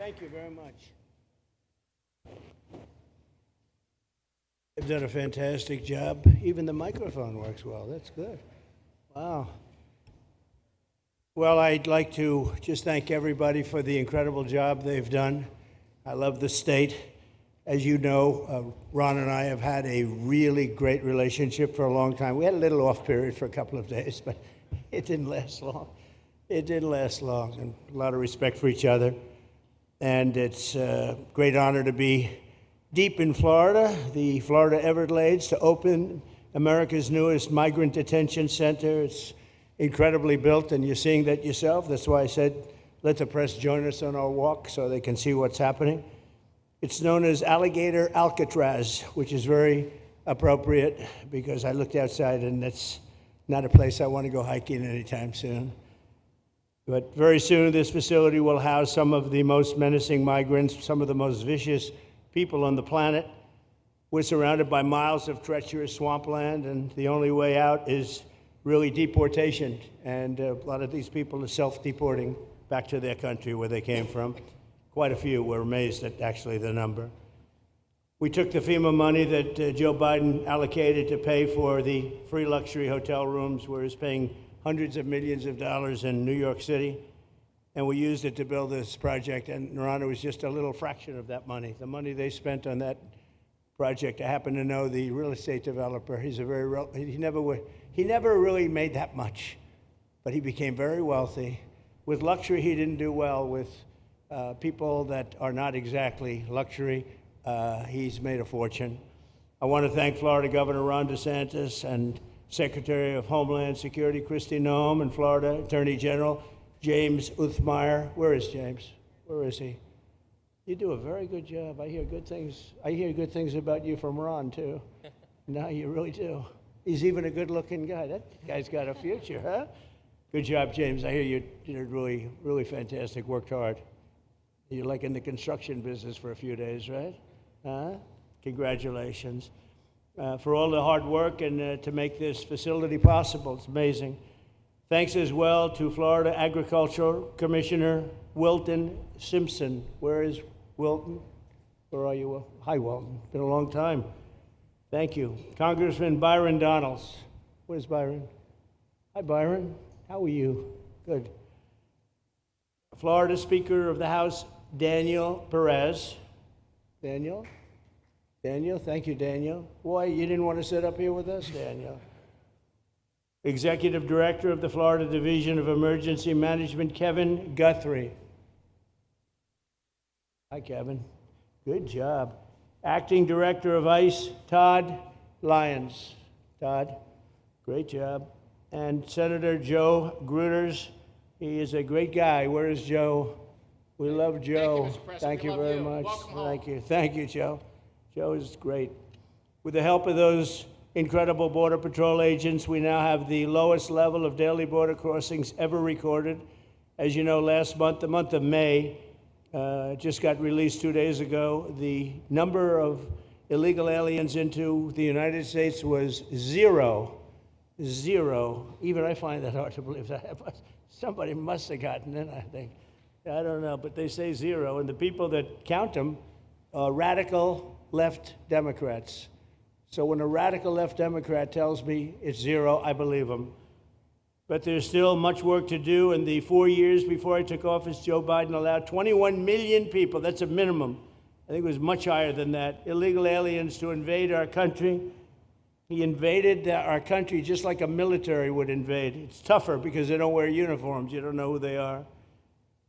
Thank you very much. They've done a fantastic job. Even the microphone works well. That's good. Wow. Well, I'd like to just thank everybody for the incredible job they've done. I love the state. As you know, Ron and I have had a really great relationship for a long time. We had a little off period for a couple of days, but it didn't last long. It didn't last long, and a lot of respect for each other. And it's a great honor to be deep in Florida, the Florida Everglades, to open America's newest migrant detention center. It's incredibly built, and you're seeing that yourself. That's why I said, let the press join us on our walk so they can see what's happening. It's known as Alligator Alcatraz, which is very appropriate because I looked outside and that's not a place I want to go hiking anytime soon. But very soon this facility will house some of the most menacing migrants, some of the most vicious people on the planet. We're surrounded by miles of treacherous swampland, and the only way out is really deportation. And a lot of these people are self-deporting back to their country where they came from. Quite a few. We're amazed at actually the number. We took the FEMA money that Joe Biden allocated to pay for the free luxury hotel rooms, where he's paying hundreds of millions of dollars in New York City, and we used it to build this project. And Ron, was just a little fraction of that money. The money they spent on that project, I happen to know the real estate developer. He's a very he never really made that much, but he became very wealthy. With luxury, he didn't do well. With people that are not exactly luxury, he's made a fortune. I want to thank Florida Governor Ron DeSantis and Secretary of Homeland Security Kristi Noem, and Florida Attorney General James Uthmeier. Where is James? Where is he? You do a very good job. I hear good things. I hear good things about you from Ron too. No, you really do. He's even a good-looking guy. That guy's got a future, huh? Good job, James. I hear you did really, really fantastic. Worked hard. You're like in the construction business for a few days, right? Huh? Congratulations. For all the hard work and to make this facility possible. It's amazing. Thanks as well to Florida Agricultural Commissioner Wilton Simpson. Where is Wilton? Where are you, Will? Hi, Wilton. Been a long time. Thank you. Congressman Byron Donalds. Where's Byron? Hi, Byron. How are you? Good. Florida Speaker of the House, Daniel Perez. Daniel? Daniel, thank you, Daniel. Why, you didn't want to sit up here with us, Daniel? Executive Director of the Florida Division of Emergency Management, Kevin Guthrie. Hi, Kevin. Good job. Acting Director of ICE, Todd Lyons. Todd, great job. And Senator Joe Gruters. He is a great guy. Where is Joe? We love Joe. Thank you, very much. Thank you. Thank you, Joe. Joe is great. With the help of those incredible Border Patrol agents, we now have the lowest level of daily border crossings ever recorded. As you know, last month, the month of May, just got released 2 days ago, the number of illegal aliens into the United States was zero. Zero. Even I find that hard to believe. Somebody must have gotten in, I think. I don't know, but they say zero. And the people that count them are radical left Democrats. So when a radical left Democrat tells me it's zero, I believe him. But there's still much work to do. In the 4 years before I took office, Joe Biden allowed 21 million people, that's a minimum, I think it was much higher than that, illegal aliens to invade our country. He invaded our country just like a military would invade. It's tougher because they don't wear uniforms. You don't know who they are.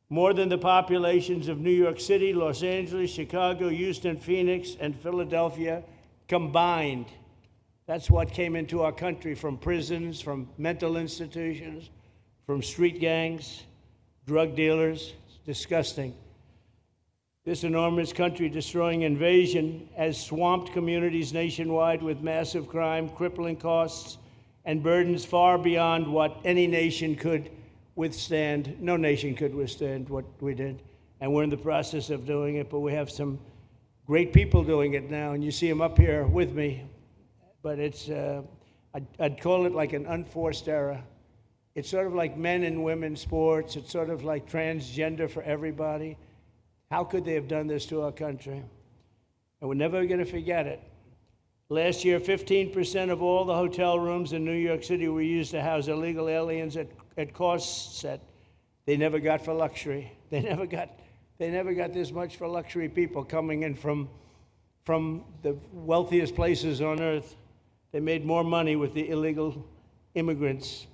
More than the populations of New York City, Los Angeles, Chicago, Houston, Phoenix, and Philadelphia combined. That's what came into our country from prisons, from mental institutions, from street gangs, drug dealers. It's disgusting. This enormous country-destroying invasion has swamped communities nationwide with massive crime, crippling costs, and burdens far beyond what any nation could withstand. No nation could withstand what we did, and we're in the process of doing it, but we have some great people doing it now, and you see them up here with me, but it's, I'd call it like an unforced era. It's sort of like men and women sports. It's sort of like transgender for everybody. How could they have done this to our country? And we're never going to forget it. Last year, 15% of all the hotel rooms in New York City were used to house illegal aliens at costs that they never got for luxury. They never got this much for luxury people coming in from the wealthiest places on earth. They made more money with the illegal immigrants,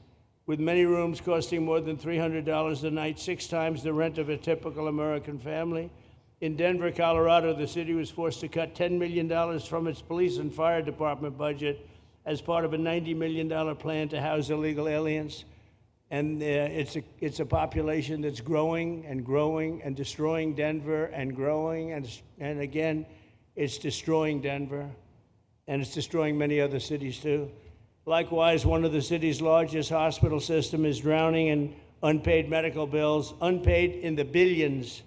with many rooms costing more than $300 a night, 6 times the rent of a typical American family. In Denver, Colorado, the city was forced to cut $10 million from its police and fire department budget as part of a $90 million plan to house illegal aliens. And it's a population that's growing and growing and destroying Denver and growing. And again, it's destroying Denver. And it's destroying many other cities, too. Likewise, one of the city's largest hospital system is drowning in unpaid medical bills, unpaid in the billions,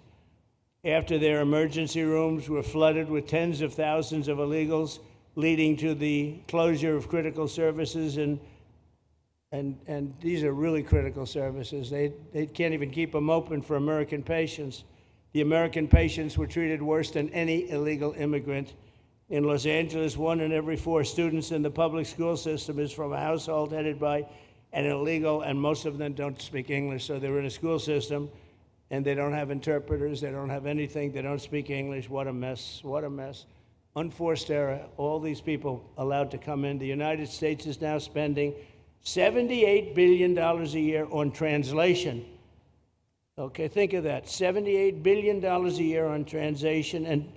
after their emergency rooms were flooded with tens of thousands of illegals, leading to the closure of critical services. And these are really critical services. They can't even keep them open for American patients. The American patients were treated worse than any illegal immigrant. In Los Angeles, 1 in every 4 students in the public school system is from a household headed by an illegal, and most of them don't speak English, so they're in a school system, and they don't have interpreters, they don't have anything, they don't speak English. What a mess, what a mess. Unforced error, all these people allowed to come in. The United States is now spending $78 billion a year on translation. Okay, think of that, $78 billion a year on translation, and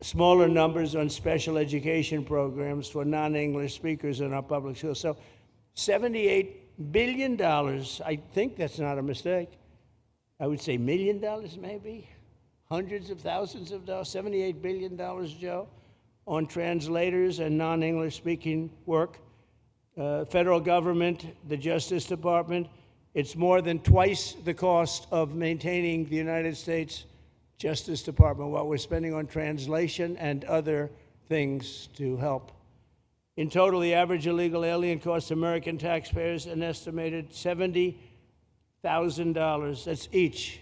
smaller numbers on special education programs for non-English speakers in our public schools. So $78 billion, I think that's not a mistake. I would say $1 million maybe, hundreds of thousands of dollars, $78 billion, Joe, on translators and non-English speaking work. Federal government, the Justice Department, it's more than twice the cost of maintaining the United States Justice Department, what we're spending on translation and other things to help. In total, the average illegal alien costs American taxpayers an estimated $70,000. That's each,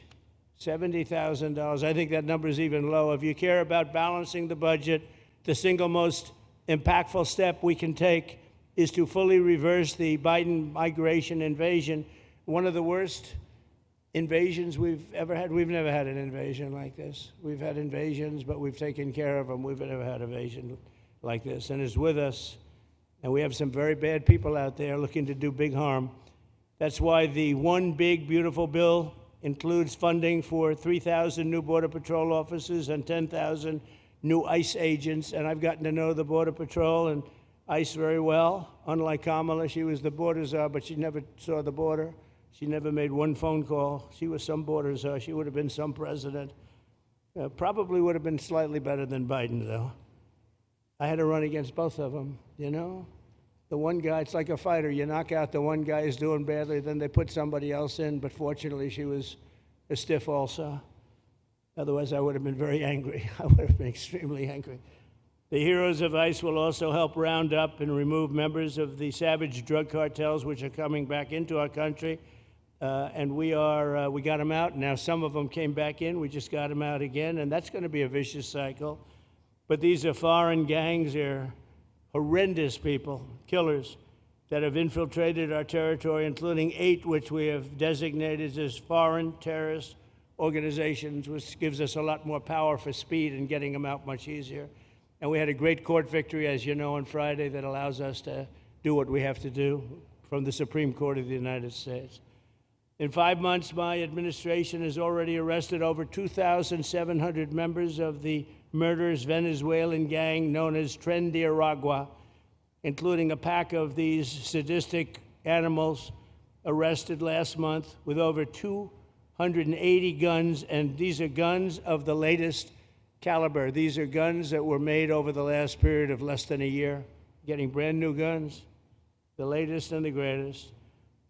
$70,000. I think that number is even low. If you care about balancing the budget, the single most impactful step we can take is to fully reverse the Biden migration invasion. One of the worst invasions we've ever had. We've never had an invasion like this. We've had invasions, but we've taken care of them. We've never had an invasion like this, and it's with us. And we have some very bad people out there looking to do big harm. That's why the One Big Beautiful Bill includes funding for 3,000 new Border Patrol officers and 10,000 new ICE agents. And I've gotten to know the Border Patrol and ICE very well. Unlike Kamala, she was the border czar, but she never saw the border. She never made one phone call. She was some border czar. She would have been some president. Probably would have been slightly better than Biden, though. I had to run against both of them, you know? The one guy, it's like a fighter. You knock out the one guy who's doing badly, then they put somebody else in, but fortunately she was a stiff also. Otherwise, I would have been very angry. I would have been extremely angry. The heroes of ICE will also help round up and remove members of the savage drug cartels which are coming back into our country. And we got them out. Now some of them came back in. We just got them out again, and that's going to be a vicious cycle. But these are foreign gangs. They're horrendous people, killers, that have infiltrated our territory, including 8 which we have designated as foreign terrorist organizations, which gives us a lot more power for speed and getting them out much easier. And we had a great court victory, as you know, on Friday that allows us to do what we have to do from the Supreme Court of the United States. In 5 months, my administration has already arrested over 2,700 members of the murderous Venezuelan gang known as Tren de Aragua, including a pack of these sadistic animals arrested last month with over 280 guns, and these are guns of the latest caliber. These are guns that were made over the last period of less than a year, getting brand new guns, the latest and the greatest.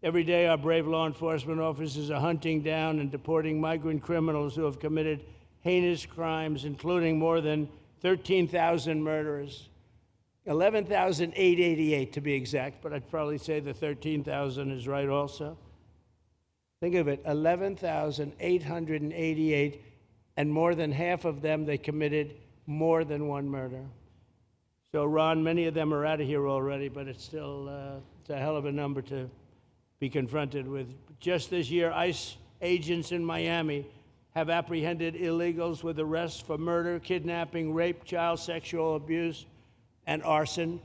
Every day, our brave law enforcement officers are hunting down and deporting migrant criminals who have committed heinous crimes, including more than 13,000 murderers, 11,888 to be exact, but I'd probably say the 13,000 is right also. Think of it, 11,888 and more than half of them, they committed more than one murder. So, Ron, many of them are out of here already, but it's still it's a hell of a number to be confronted with. Just this year, ICE agents in Miami have apprehended illegals with arrests for murder, kidnapping, rape, child sexual abuse, and arson,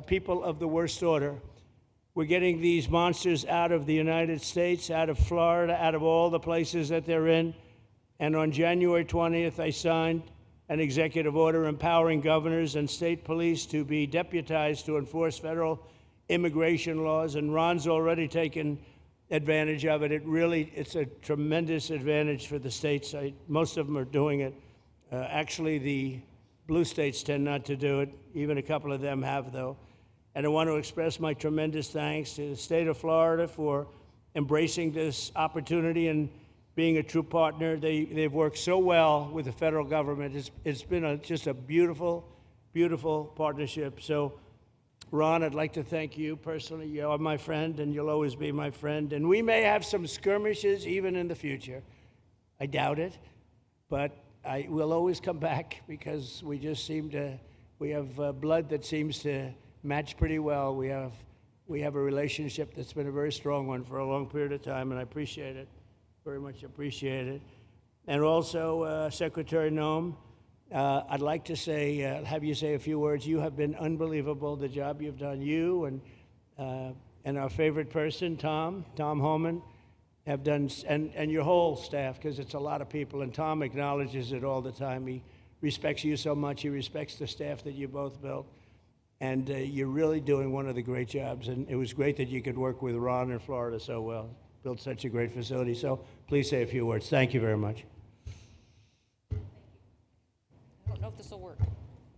people of the worst order. We're getting these monsters out of the United States, out of Florida, out of all the places that they're in. And on January 20th, I signed an executive order empowering governors and state police to be deputized to enforce federal immigration laws. And Ron's already taken advantage of it. It's a tremendous advantage for the states. Most of them are doing it. Actually, the blue states tend not to do it. Even a couple of them have, though. And I want to express my tremendous thanks to the state of Florida for embracing this opportunity and being a true partner. They've worked so well with the federal government. It's been just a beautiful, beautiful partnership. So, Ron, I'd like to thank you personally. You are my friend, and you'll always be my friend. And we may have some skirmishes even in the future. I doubt it, but we'll always come back because we just we have blood that seems to match pretty well. We have a relationship that's been a very strong one for a long period of time, and I appreciate it, very much appreciate it. And also, Secretary Noem, I'd like to have you say a few words. You have been unbelievable, the job you've done. You and our favorite person, Tom Homan, have done, and your whole staff, because it's a lot of people, and Tom acknowledges it all the time. He respects you so much. He respects the staff that you both built. And you're really doing one of the great jobs. And it was great that you could work with Ron in Florida so well. Built such a great facility. So please say a few words. Thank you very much. I don't know if this will work.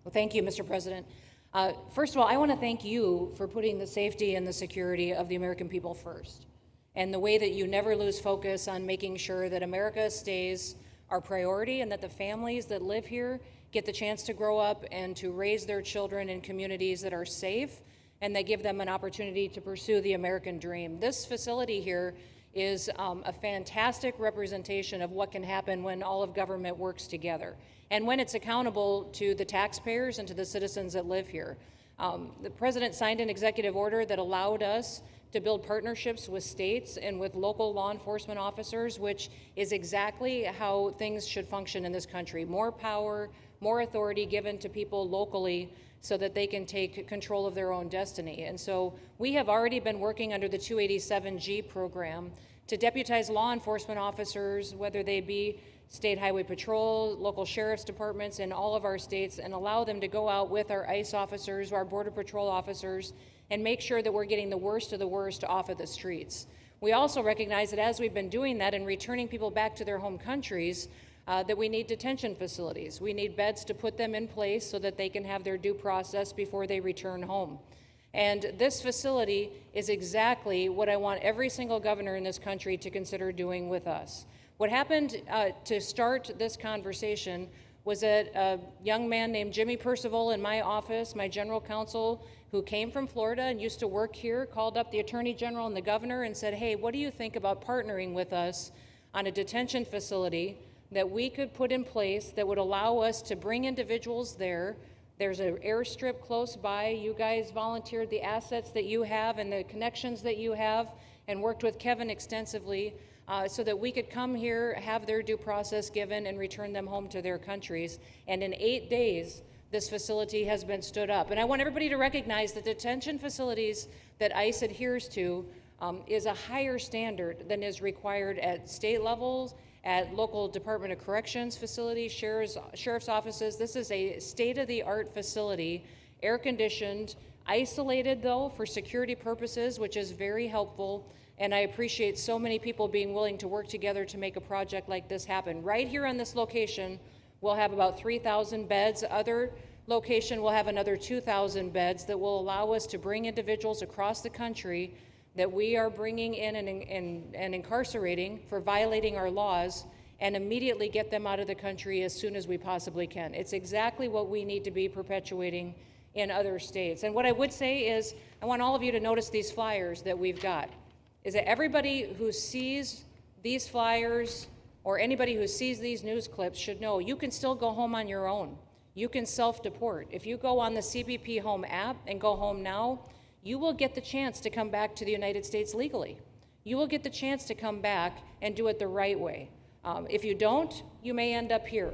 Well, thank you, Mr. President. First of all, I want to thank you for putting the safety and the security of the American people first, and the way that you never lose focus on making sure that America stays our priority and that the families that live here get the chance to grow up and to raise their children in communities that are safe and that give them an opportunity to pursue the American dream. This facility here is a fantastic representation of what can happen when all of government works together and when it's accountable to the taxpayers and to the citizens that live here. The president signed an executive order that allowed us to build partnerships with states and with local law enforcement officers, which is exactly how things should function in this country. More power, more authority given to people locally so that they can take control of their own destiny. And so we have already been working under the 287G program to deputize law enforcement officers, whether they be state highway patrol, local sheriff's departments in all of our states, and allow them to go out with our ICE officers, our border patrol officers, and make sure that we're getting the worst of the worst off of the streets. We also recognize that as we've been doing that and returning people back to their home countries, that we need detention facilities. We need beds to put them in place so that they can have their due process before they return home. And this facility is exactly what I want every single governor in this country to consider doing with us. What happened to start this conversation was that a young man named Jimmy Percival in my office, my general counsel, who came from Florida and used to work here, called up the Attorney General and the governor and said, hey, what do you think about partnering with us on a detention facility that we could put in place that would allow us to bring individuals there. There's an airstrip close by. You guys volunteered the assets that you have and the connections that you have and worked with Kevin extensively so that we could come here, have their due process given, and return them home to their countries. And in 8 days, this facility has been stood up. And I want everybody to recognize that detention facilities that ICE adheres to is a higher standard than is required at state levels, at local Department of Corrections facilities, sheriff's offices. This is a state-of-the-art facility, air-conditioned, isolated though for security purposes, which is very helpful. And I appreciate so many people being willing to work together to make a project like this happen. Right here on this location, we'll have about 3,000 beds. Other location will have another 2,000 beds that will allow us to bring individuals across the country that we are bringing in and incarcerating for violating our laws and immediately get them out of the country as soon as we possibly can. It's exactly what we need to be perpetuating in other states. And what I would say is, I want all of you to notice these flyers that we've got, is that everybody who sees these flyers or anybody who sees these news clips should know you can still go home on your own. You can self-deport. If you go on the CBP Home app and go home now, you will get the chance to come back to the United States legally. You will get the chance to come back and do it the right way. If you don't, you may end up here.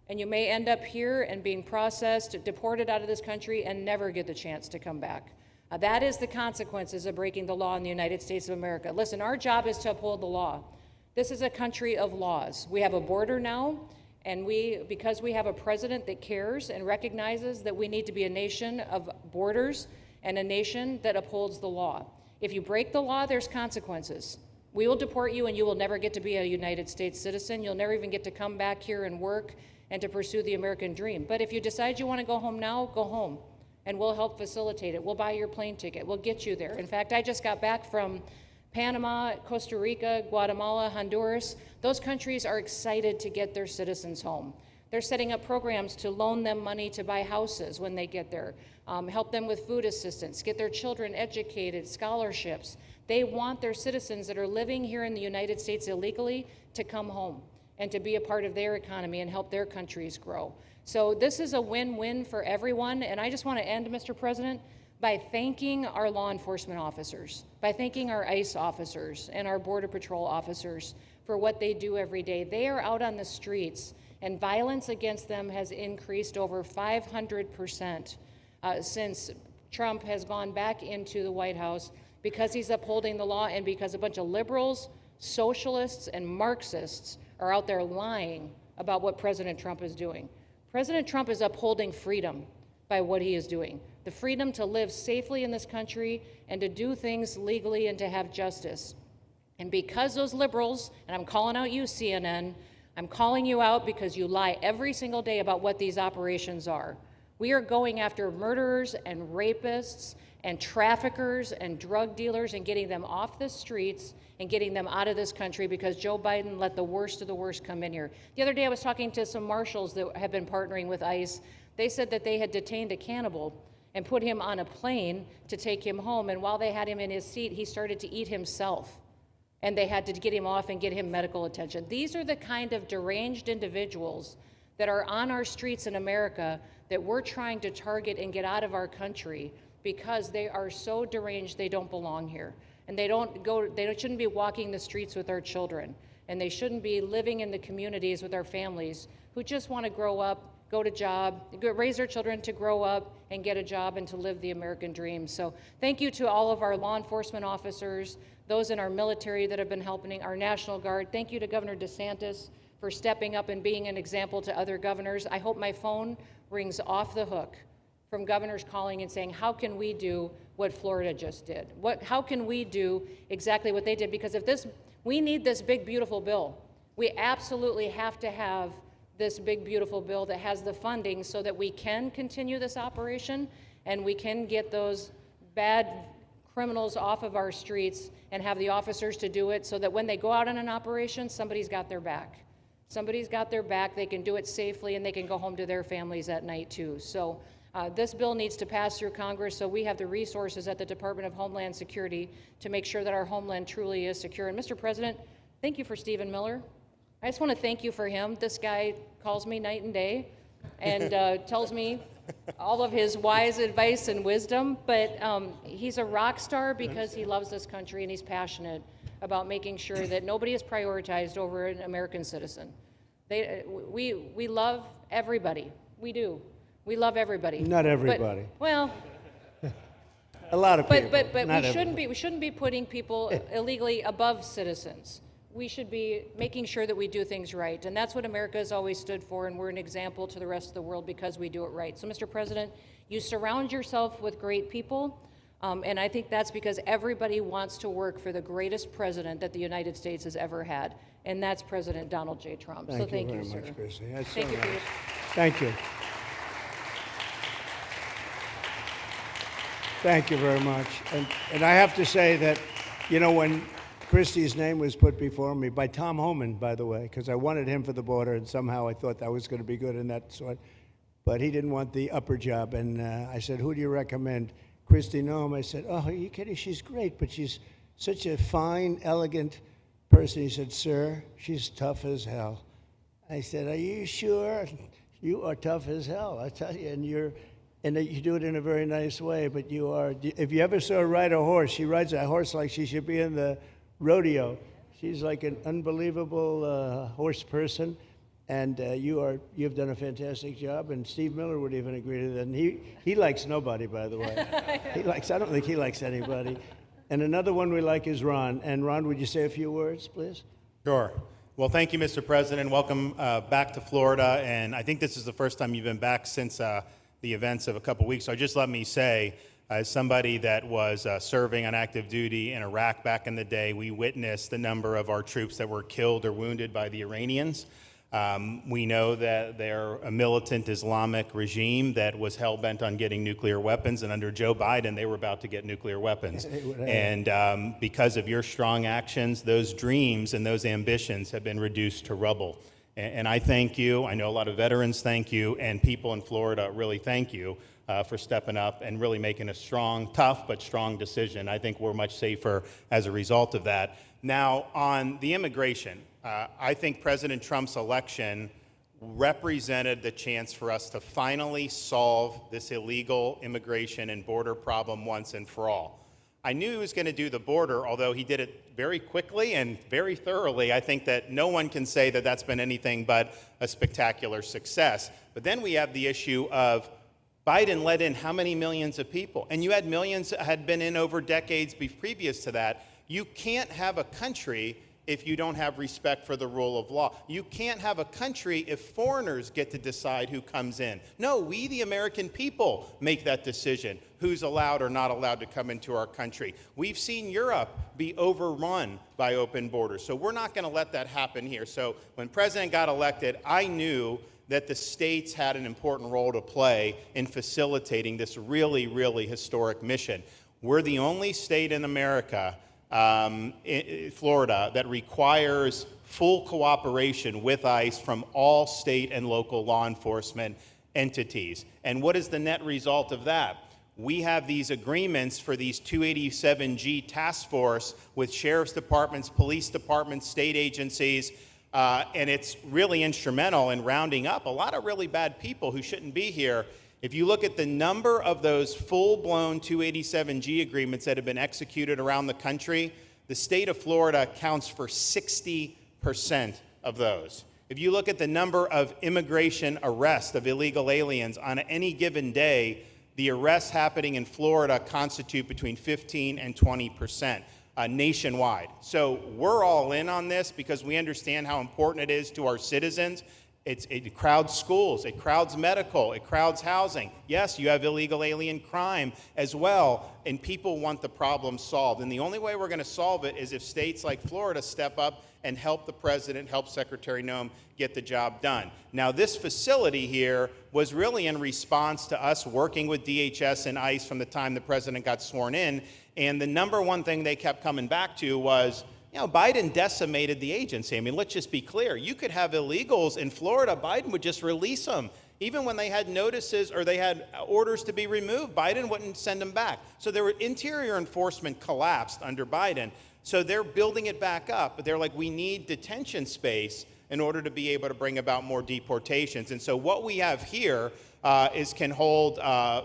And you may end up here and being processed, deported out of this country, and never get the chance to come back. That is the consequences of breaking the law in the United States of America. Listen, our job is to uphold the law. This is a country of laws. We have a border now, and because we have a president that cares and recognizes that we need to be a nation of borders and a nation that upholds the law. If you break the law, there's consequences. We will deport you, and you will never get to be a United States citizen. You'll never even get to come back here and work and to pursue the American dream. But if you decide you want to go home now, go home, and we'll help facilitate it. We'll buy your plane ticket. We'll get you there. In fact, I just got back from Panama, Costa Rica, Guatemala, Honduras. Those countries are excited to get their citizens home. They're setting up programs to loan them money to buy houses when they get there, help them with food assistance, get their children educated, scholarships. They want their citizens that are living here in the United States illegally to come home and to be a part of their economy and help their countries grow. So this is a win-win for everyone, and I just want to end, Mr. President, by thanking our law enforcement officers, by thanking our ICE officers and our Border Patrol officers for what they do every day. They are out on the streets, and violence against them has increased over 500% since Trump has gone back into the White House, because he's upholding the law and because a bunch of liberals, socialists, and Marxists are out there lying about what President Trump is doing. President Trump is upholding freedom by what he is doing. The freedom to live safely in this country and to do things legally and to have justice. And because those liberals, and I'm calling out you, CNN, I'm calling you out because you lie every single day about what these operations are. We are going after murderers and rapists and traffickers and drug dealers and getting them off the streets and getting them out of this country because Joe Biden let the worst of the worst come in here. The other day I was talking to some marshals that have been partnering with ICE. They said that they had detained a cannibal and put him on a plane to take him home, and while they had him in his seat, he started to eat himself, and they had to get him off and get him medical attention. These are the kind of deranged individuals that are on our streets in America that we're trying to target and get out of our country because they are so deranged they don't belong here. And they shouldn't be walking the streets with our children, and they shouldn't be living in the communities with our families who just want to grow up, go to job, raise their children to grow up and get a job and to live the American dream. So thank you to all of our law enforcement officers, those in our military that have been helping, our National Guard. Thank you to Governor DeSantis for stepping up and being an example to other governors. I hope my phone rings off the hook from governors calling and saying, how can we do what Florida just did? How can we do exactly what they did? Because we need this big, beautiful bill. We absolutely have to have this big, beautiful bill that has the funding so that we can continue this operation and we can get those bad criminals off of our streets and have the officers to do it so that when they go out on an operation, somebody's got their back. Somebody's got their back, they can do it safely, and they can go home to their families at night too. So this bill needs to pass through Congress so we have the resources at the Department of Homeland Security to make sure that our homeland truly is secure. And Mr. President, thank you for Stephen Miller. I just want to thank you for him. This guy calls me night and day and tells me all of his wise advice and wisdom, but he's a rock star because he loves this country and he's passionate about making sure that nobody is prioritized over an American citizen. We love everybody. We do. We love everybody. Not everybody. Well, a lot of people. But we shouldn't be putting people illegally above citizens. We should be making sure that we do things right, and that's what America has always stood for, and we're an example to the rest of the world because we do it right. So, Mr. President, you surround yourself with great people, and I think that's because everybody wants to work for the greatest president that the United States has ever had, and that's President Donald J. Trump. Thank Thank you you, very sir. much, Chrissy. That's Thank so you for nice. your. Thank you. Thank you very much. And I have to say that, you know, when Christie's name was put before me by Tom Homan, by the way, because I wanted him for the border, and somehow I thought that was going to be good in that sort. But he didn't want the upper job, and I said, who do you recommend? Christie Noem. I said, oh, are you kidding? She's great, but she's such a fine, elegant person. person. He said, "Sir, she's tough as hell." I said, "Are you sure? You are tough as hell, I tell you, and you do it in a very nice way, but you are, if you ever saw her ride a horse, she rides a horse like she should be in the rodeo. She's like an unbelievable horse person, and you've done a fantastic job, and Steve Miller would even agree to that, and he likes nobody, by the way. I don't think he likes anybody. And another one we like is Ron. And Ron, would you say a few words, please? Sure. Well, thank you, Mr. President. Welcome back to Florida. And I think this is the first time you've been back since the events of a couple weeks. So just let me say, as somebody that was serving on active duty in Iraq back in the day, we witnessed the number of our troops that were killed or wounded by the Iranians. We know that they're a militant Islamic regime that was hell-bent on getting nuclear weapons, and under Joe Biden, they were about to get nuclear weapons. And because of your strong actions, those dreams and those ambitions have been reduced to rubble. And I thank you. I know a lot of veterans thank you, and people in Florida really thank you for stepping up and really making a strong, tough, but strong decision. I think we're much safer as a result of that. Now, on the immigration, I think President Trump's election represented the chance for us to finally solve this illegal immigration and border problem once and for all. I knew he was going to do the border, although he did it very quickly and very thoroughly. I think that no one can say that that's been anything but a spectacular success. But then we have the issue of Biden let in how many millions of people? And you had millions that had been in over decades previous to that. You can't have a country if you don't have respect for the rule of law. You can't have a country if foreigners get to decide who comes in. No, we, the American people, make that decision, who's allowed or not allowed to come into our country. We've seen Europe be overrun by open borders, so we're not going to let that happen here. So when President got elected, I knew that the states had an important role to play in facilitating this really, really historic mission. We're the only state in America, Florida, that requires full cooperation with ICE from all state and local law enforcement entities. And what is the net result of that? We have these agreements for these 287G task force with sheriff's departments, police departments, state agencies, and it's really instrumental in rounding up a lot of really bad people who shouldn't be here. If you look at the number of those full-blown 287G agreements that have been executed around the country, the state of Florida counts for 60% of those. If you look at the number of immigration arrests of illegal aliens on any given day, the arrests happening in Florida constitute between 15 and 20%. Nationwide. So we're all in on this because we understand how important it is to our citizens. It crowds schools, it crowds medical, it crowds housing. Yes, you have illegal alien crime as well, and people want the problem solved. And the only way we're going to solve it is if states like Florida step up and help the president, help Secretary Noem get the job done. Now, this facility here was really in response to us working with DHS and ICE from the time the president got sworn in. And the number one thing they kept coming back to was, you know, Biden decimated the agency. I mean, let's just be clear. You could have illegals in Florida. Biden would just release them. Even when they had notices or they had orders to be removed, Biden wouldn't send them back. So their interior enforcement collapsed under Biden. So they're building it back up, but they're like, we need detention space in order to be able to bring about more deportations. And so what we have here can hold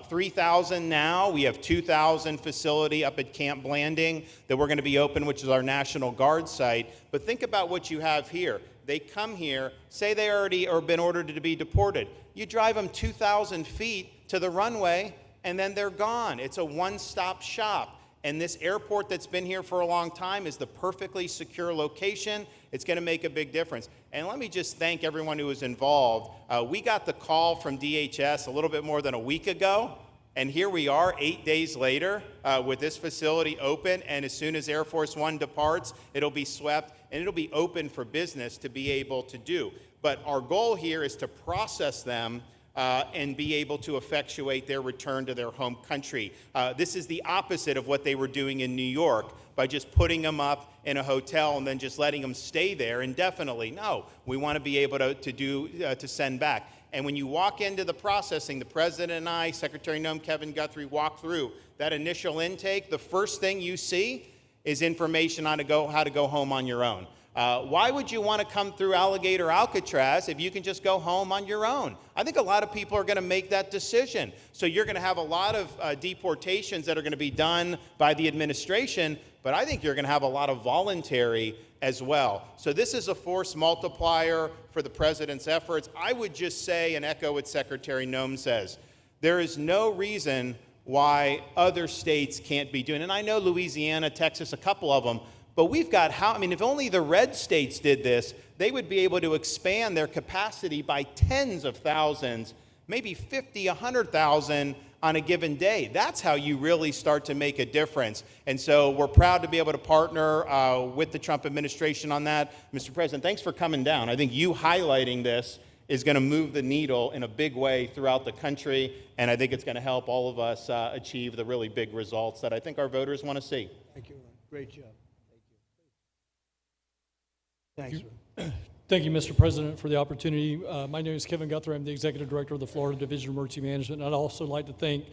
3,000 now. We have 2,000 facility up at Camp Blanding that we're going to be open, which is our National Guard site. But think about what you have here. They come here, say they already or been ordered to be deported. You drive them 2,000 feet to the runway, and then they're gone. It's a one-stop shop. And this airport that's been here for a long time is the perfectly secure location. It's going to make a big difference. And let me just thank everyone who was involved. We got the call from DHS a little bit more than a week ago, and here we are 8 days later with this facility open, and as soon as Air Force One departs, it'll be swept, and it'll be open for business to be able to do. But our goal here is to process them and be able to effectuate their return to their home country. This is the opposite of what they were doing in New York by just putting them up in a hotel and then just letting them stay there indefinitely. No, we want to be able to send back. And when you walk into the processing, the president and I, Secretary Noem, Kevin Guthrie, walk through that initial intake. The first thing you see is information on how to go home on your own. Why would you want to come through Alligator Alcatraz if you can just go home on your own? I think a lot of people are going to make that decision. So you're going to have a lot of deportations that are going to be done by the administration, but I think you're going to have a lot of voluntary as well. So this is a force multiplier for the president's efforts. I would just say, and echo what Secretary Noem says, there is no reason why other states can't be doing it. And I know Louisiana, Texas, a couple of them, but we've got if only the red states did this, they would be able to expand their capacity by tens of thousands, maybe 50, 100,000 on a given day. That's how you really start to make a difference. And so we're proud to be able to partner with the Trump administration on that. Mr. President, thanks for coming down. I think you highlighting this is going to move the needle in a big way throughout the country, and I think it's going to help all of us achieve the really big results that I think our voters want to see. Thank you, Ron. Great job. Thank you. Thanks, Ron. Thank you, Mr. President, for the opportunity. My name is Kevin Guthrie. I'm the Executive Director of the Florida Division of Emergency Management. And I'd also like to thank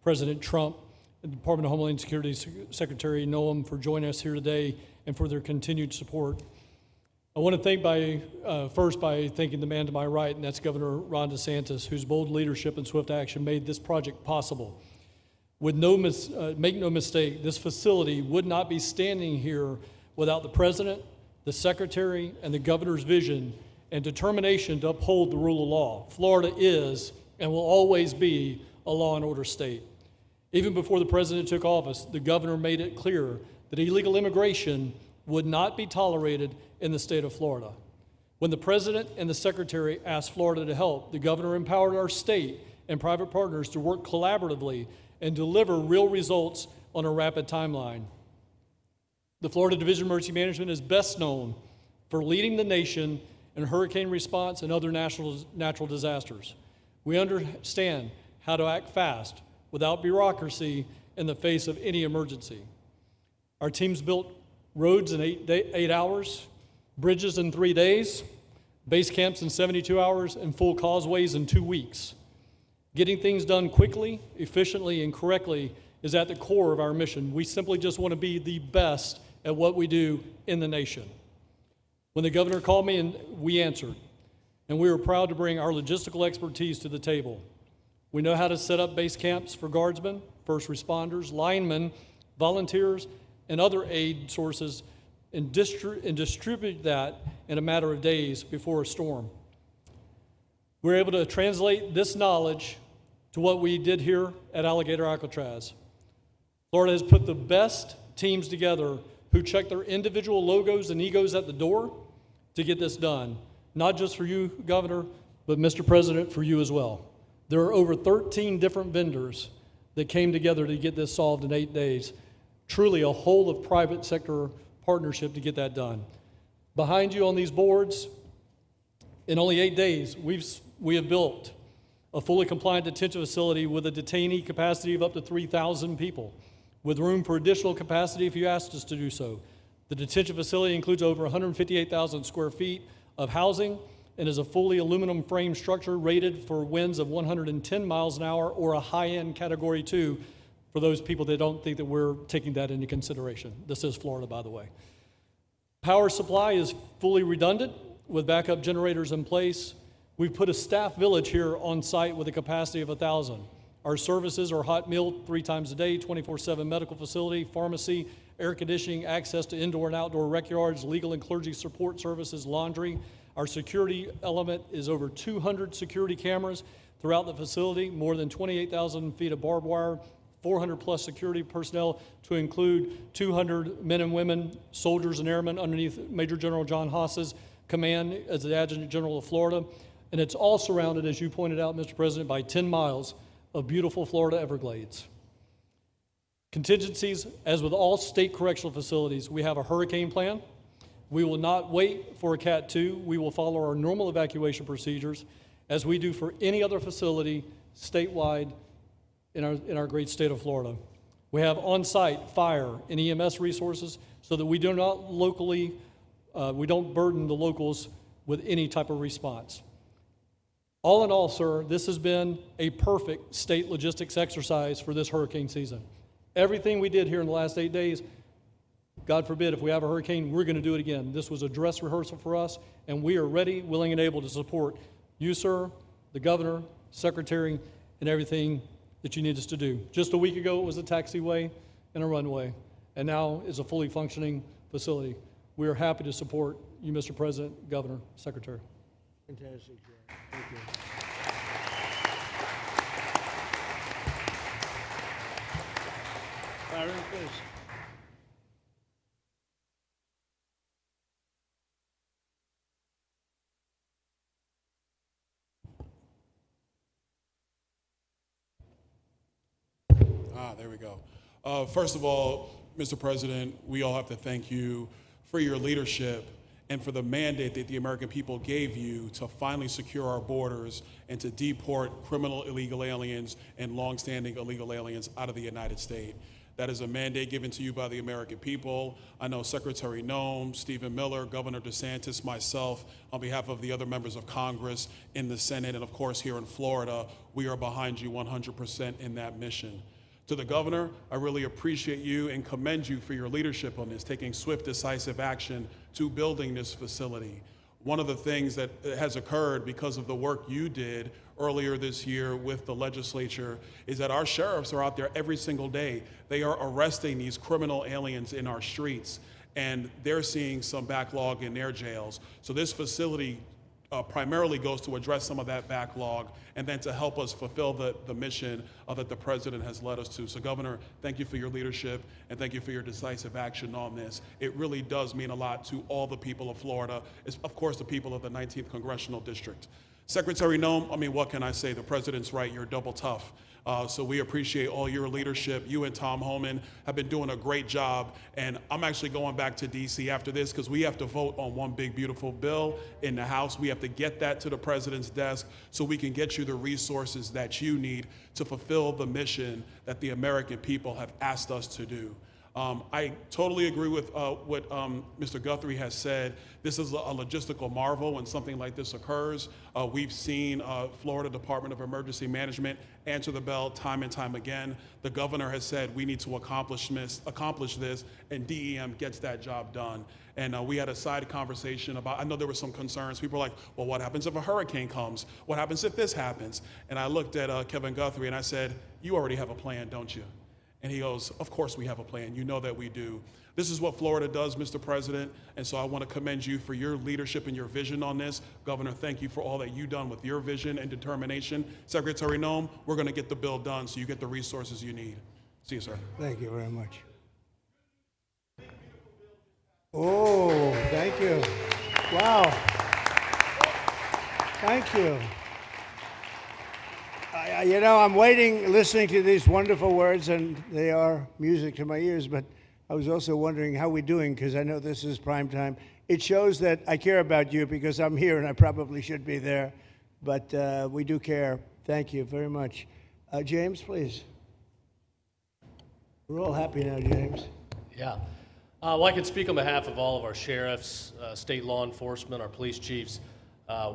President Trump and the Department of Homeland Security Secretary Noem for joining us here today and for their continued support. I want to thank first by thanking the man to my right, and that's Governor Ron DeSantis, whose bold leadership and swift action made this project possible. Make no mistake, this facility would not be standing here without the President, the Secretary, and the Governor's vision and determination to uphold the rule of law. Florida is and will always be a law and order state. Even before the President took office, the Governor made it clear that illegal immigration would not be tolerated in the state of Florida. When the President and the Secretary asked Florida to help, the Governor empowered our state and private partners to work collaboratively and deliver real results on a rapid timeline. The Florida Division of Emergency Management is best known for leading the nation in hurricane response and other natural disasters. We understand how to act fast without bureaucracy in the face of any emergency. Our teams built roads in 8 hours, bridges in 3 days, base camps in 72 hours, and full causeways in 2 weeks. Getting things done quickly, efficiently, and correctly is at the core of our mission. We simply just want to be the best at what we do in the nation. When the Governor called me, and we answered, and we were proud to bring our logistical expertise to the table. We know how to set up base camps for guardsmen, first responders, linemen, volunteers, and other aid sources, and distribute that in a matter of days before a storm. We're able to translate this knowledge to what we did here at Alligator Alcatraz. Florida has put the best teams together who check their individual logos and egos at the door to get this done. Not just for you, Governor, but Mr. President, for you as well. There are over 13 different vendors that came together to get this solved in 8 days. Truly a whole of private sector partnership to get that done. Behind you on these boards, in only 8 days, we have built a fully compliant detention facility with a detainee capacity of up to 3,000 people, with room for additional capacity if you asked us to do so. The detention facility includes over 158,000 square feet of housing and is a fully aluminum frame structure rated for winds of 110 miles an hour or a high-end Category 2 for those people that don't think that we're taking that into consideration. This is Florida, by the way. Power supply is fully redundant with backup generators in place. We've put a staff village here on site with a capacity of 1,000. Our services are hot meal 3 times a day, 24/7 medical facility, pharmacy, air conditioning, access to indoor and outdoor rec yards, legal and clergy support services, laundry. Our security element is over 200 security cameras throughout the facility, more than 28,000 feet of barbed wire, 400 plus security personnel to include 200 men and women, soldiers and airmen underneath Major General John Haas's command as the Adjutant General of Florida. And it's all surrounded, as you pointed out, Mr. President, by 10 miles of beautiful Florida Everglades. Contingencies, as with all state correctional facilities, we have a hurricane plan. We will not wait for a Cat 2. We will follow our normal evacuation procedures as we do for any other facility statewide in our great state of Florida. We have on-site fire and EMS resources so that we do not we don't burden the locals with any type of response. All in all, sir, this has been a perfect state logistics exercise for this hurricane season. Everything we did here in the last 8 days God forbid, if we have a hurricane, we're going to do it again. This was a dress rehearsal for us, and we are ready, willing, and able to support you, sir, the governor, secretary, and everything that you need us to do. Just a week ago, it was a taxiway and a runway, and now is a fully functioning facility. We are happy to support you, Mr. President, Governor, Secretary. Fantastic job. Thank you. Byron, please. There we go. First of all, Mr. President, we all have to thank you for your leadership and for the mandate that the American people gave you to finally secure our borders and to deport criminal illegal aliens and longstanding illegal aliens out of the United States. That is a mandate given to you by the American people. I know Secretary Noem, Stephen Miller, Governor DeSantis, myself, on behalf of the other members of Congress in the Senate, and of course here in Florida, we are behind you 100% in that mission. To the governor, I really appreciate you and commend you for your leadership on this, taking swift, decisive action to building this facility. One of the things that has occurred because of the work you did earlier this year with the legislature is that our sheriffs are out there every single day. They are arresting these criminal aliens in our streets, and they're seeing some backlog in their jails. So this facility primarily goes to address some of that backlog and then to help us fulfill the mission that the president has led us to. So Governor, thank you for your leadership and thank you for your decisive action on this. It really does mean a lot to all the people of Florida, of course the people of the 19th Congressional District. Secretary Noem, I mean, what can I say? The president's right, you're double tough. So we appreciate all your leadership. You and Tom Homan have been doing a great job. And I'm actually going back to DC after this because we have to vote on one big, beautiful bill in the House. We have to get that to the president's desk so we can get you the resources that you need to fulfill the mission that the American people have asked us to do. I totally agree with what Mr. Guthrie has said. This is a logistical marvel when something like this occurs. We've seen Florida Department of Emergency Management answer the bell time and time again. The governor has said we need to accomplish this, and DEM gets that job done. And we had a side conversation about, I know there were some concerns. People were like, well, what happens if a hurricane comes? What happens if this happens? And I looked at Kevin Guthrie and I said, you already have a plan, don't you? And he goes, of course we have a plan. You know that we do. This is what Florida does, Mr. President. And so I want to commend you for your leadership and your vision on this. Governor, thank you for all that you've done with your vision and determination. Secretary Noem, we're going to get the bill done so you get the resources you need. See you, sir. Thank you very much. Oh, thank you. Wow. Thank you. You know, I'm waiting, listening to these wonderful words, and they are music to my ears, but I was also wondering how we're doing, because I know this is prime time. It shows that I care about you, because I'm here, and I probably should be there, but we do care. Thank you very much. James, please. We're all happy now, James. Yeah. Well, I can speak on behalf of all of our sheriffs, state law enforcement, our police chiefs.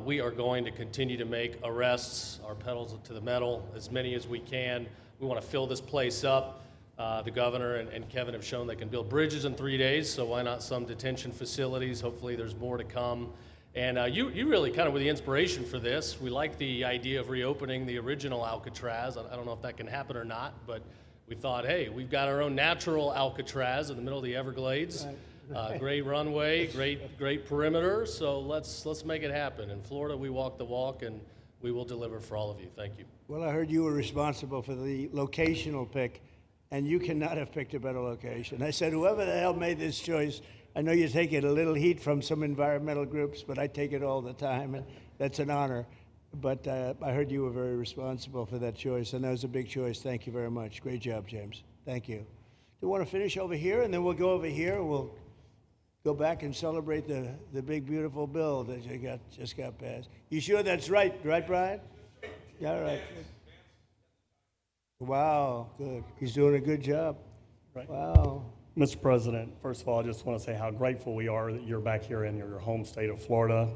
We are going to continue to make arrests, our pedals to the metal, as many as we can. We want to fill this place up. The governor and Kevin have shown they can build bridges in 3 days, so why not some detention facilities? Hopefully there's more to come. And you really kind of were the inspiration for this. We like the idea of reopening the original Alcatraz. I don't know if that can happen or not, but we thought, hey, we've got our own natural Alcatraz in the middle of the Everglades. Great runway, great perimeter, so let's make it happen. In Florida, we walk the walk, and we will deliver for all of you. Thank you. Well, I heard you were responsible for the locational pick, and you cannot have picked a better location. I said, whoever the hell made this choice, I know you take it a little heat from some environmental groups, but I take it all the time, and that's an honor. But I heard you were very responsible for that choice, and that was a big choice. Thank you very much. Great job, James. Thank you. Do you want to finish over here, and then we'll go over here, we'll go back and celebrate the big, beautiful bill that you just got passed. You sure that's right, Brian? Yeah, all right. Wow, good. He's doing a good job. Right. Wow. Mr. President, first of all, I just want to say how grateful we are that you're back here in your home state of Florida.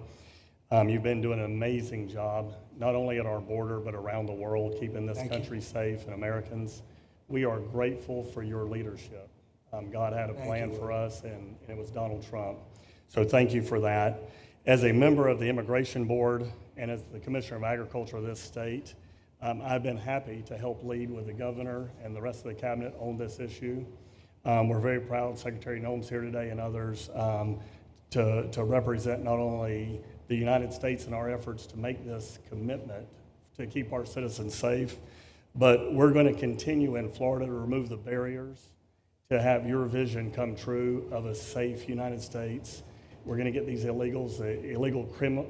You've been doing an amazing job, not only at our border, but around the world, keeping this country safe and Americans. We are grateful for your leadership. God had a plan for us, and it was Donald Trump. So thank you for that. As a member of the Immigration Board and as the Commissioner of Agriculture of this state, I've been happy to help lead with the governor and the rest of the cabinet on this issue. We're very proud, Secretary Noem's here today and others, to represent not only the United States in our efforts to make this commitment to keep our citizens safe, but we're going to continue in Florida to remove the barriers to have your vision come true of a safe United States. We're going to get these illegal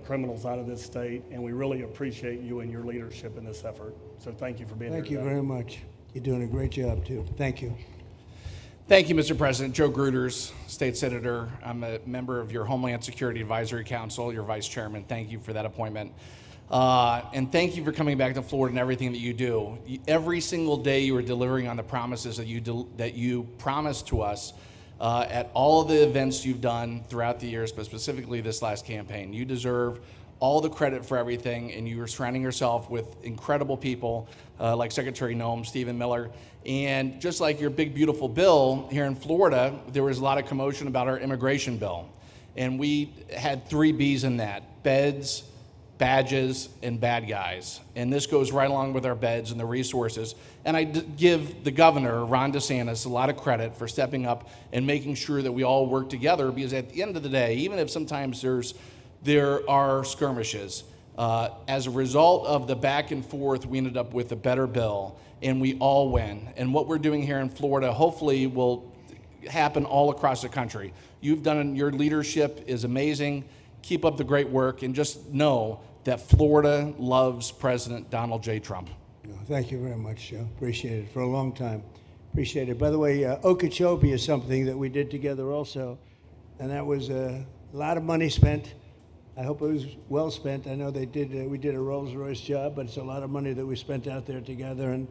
criminals out of this state, and we really appreciate you and your leadership in this effort. So thank you for being here Thank you today. very much. You're doing a great job, too. Thank you. Thank you, Mr. President. Joe Gruters, State Senator. I'm a member of your Homeland Security Advisory Council, your Vice Chairman. Thank you for that appointment. And thank you for coming back to Florida and everything that you do. Every single day you are delivering on the promises that you promised to us at all of the events you've done throughout the years, but specifically this last campaign. You deserve all the credit for everything, and you are surrounding yourself with incredible people like Secretary Noem, Stephen Miller, and just like your big, beautiful bill here in Florida, there was a lot of commotion about our immigration bill. And we had 3 B's in that: beds, badges, and bad guys. And this goes right along with our beds and the resources. And I give the governor, Ron DeSantis, a lot of credit for stepping up and making sure that we all work together, because at the end of the day, even if sometimes there are skirmishes, as a result of the back and forth, we ended up with a better bill, and we all win. And what we're doing here in Florida hopefully will happen all across the country. You've done, your leadership is amazing. Keep up the great work, and just know that Florida loves President Donald J. Trump. No, thank you very much, Joe. Appreciate it for a long time. Appreciate it. By the way, Ochopee is something that we did together also, and that was a lot of money spent. I hope it was well spent. I know we did a Rolls-Royce job, but it's a lot of money that we spent out there together. And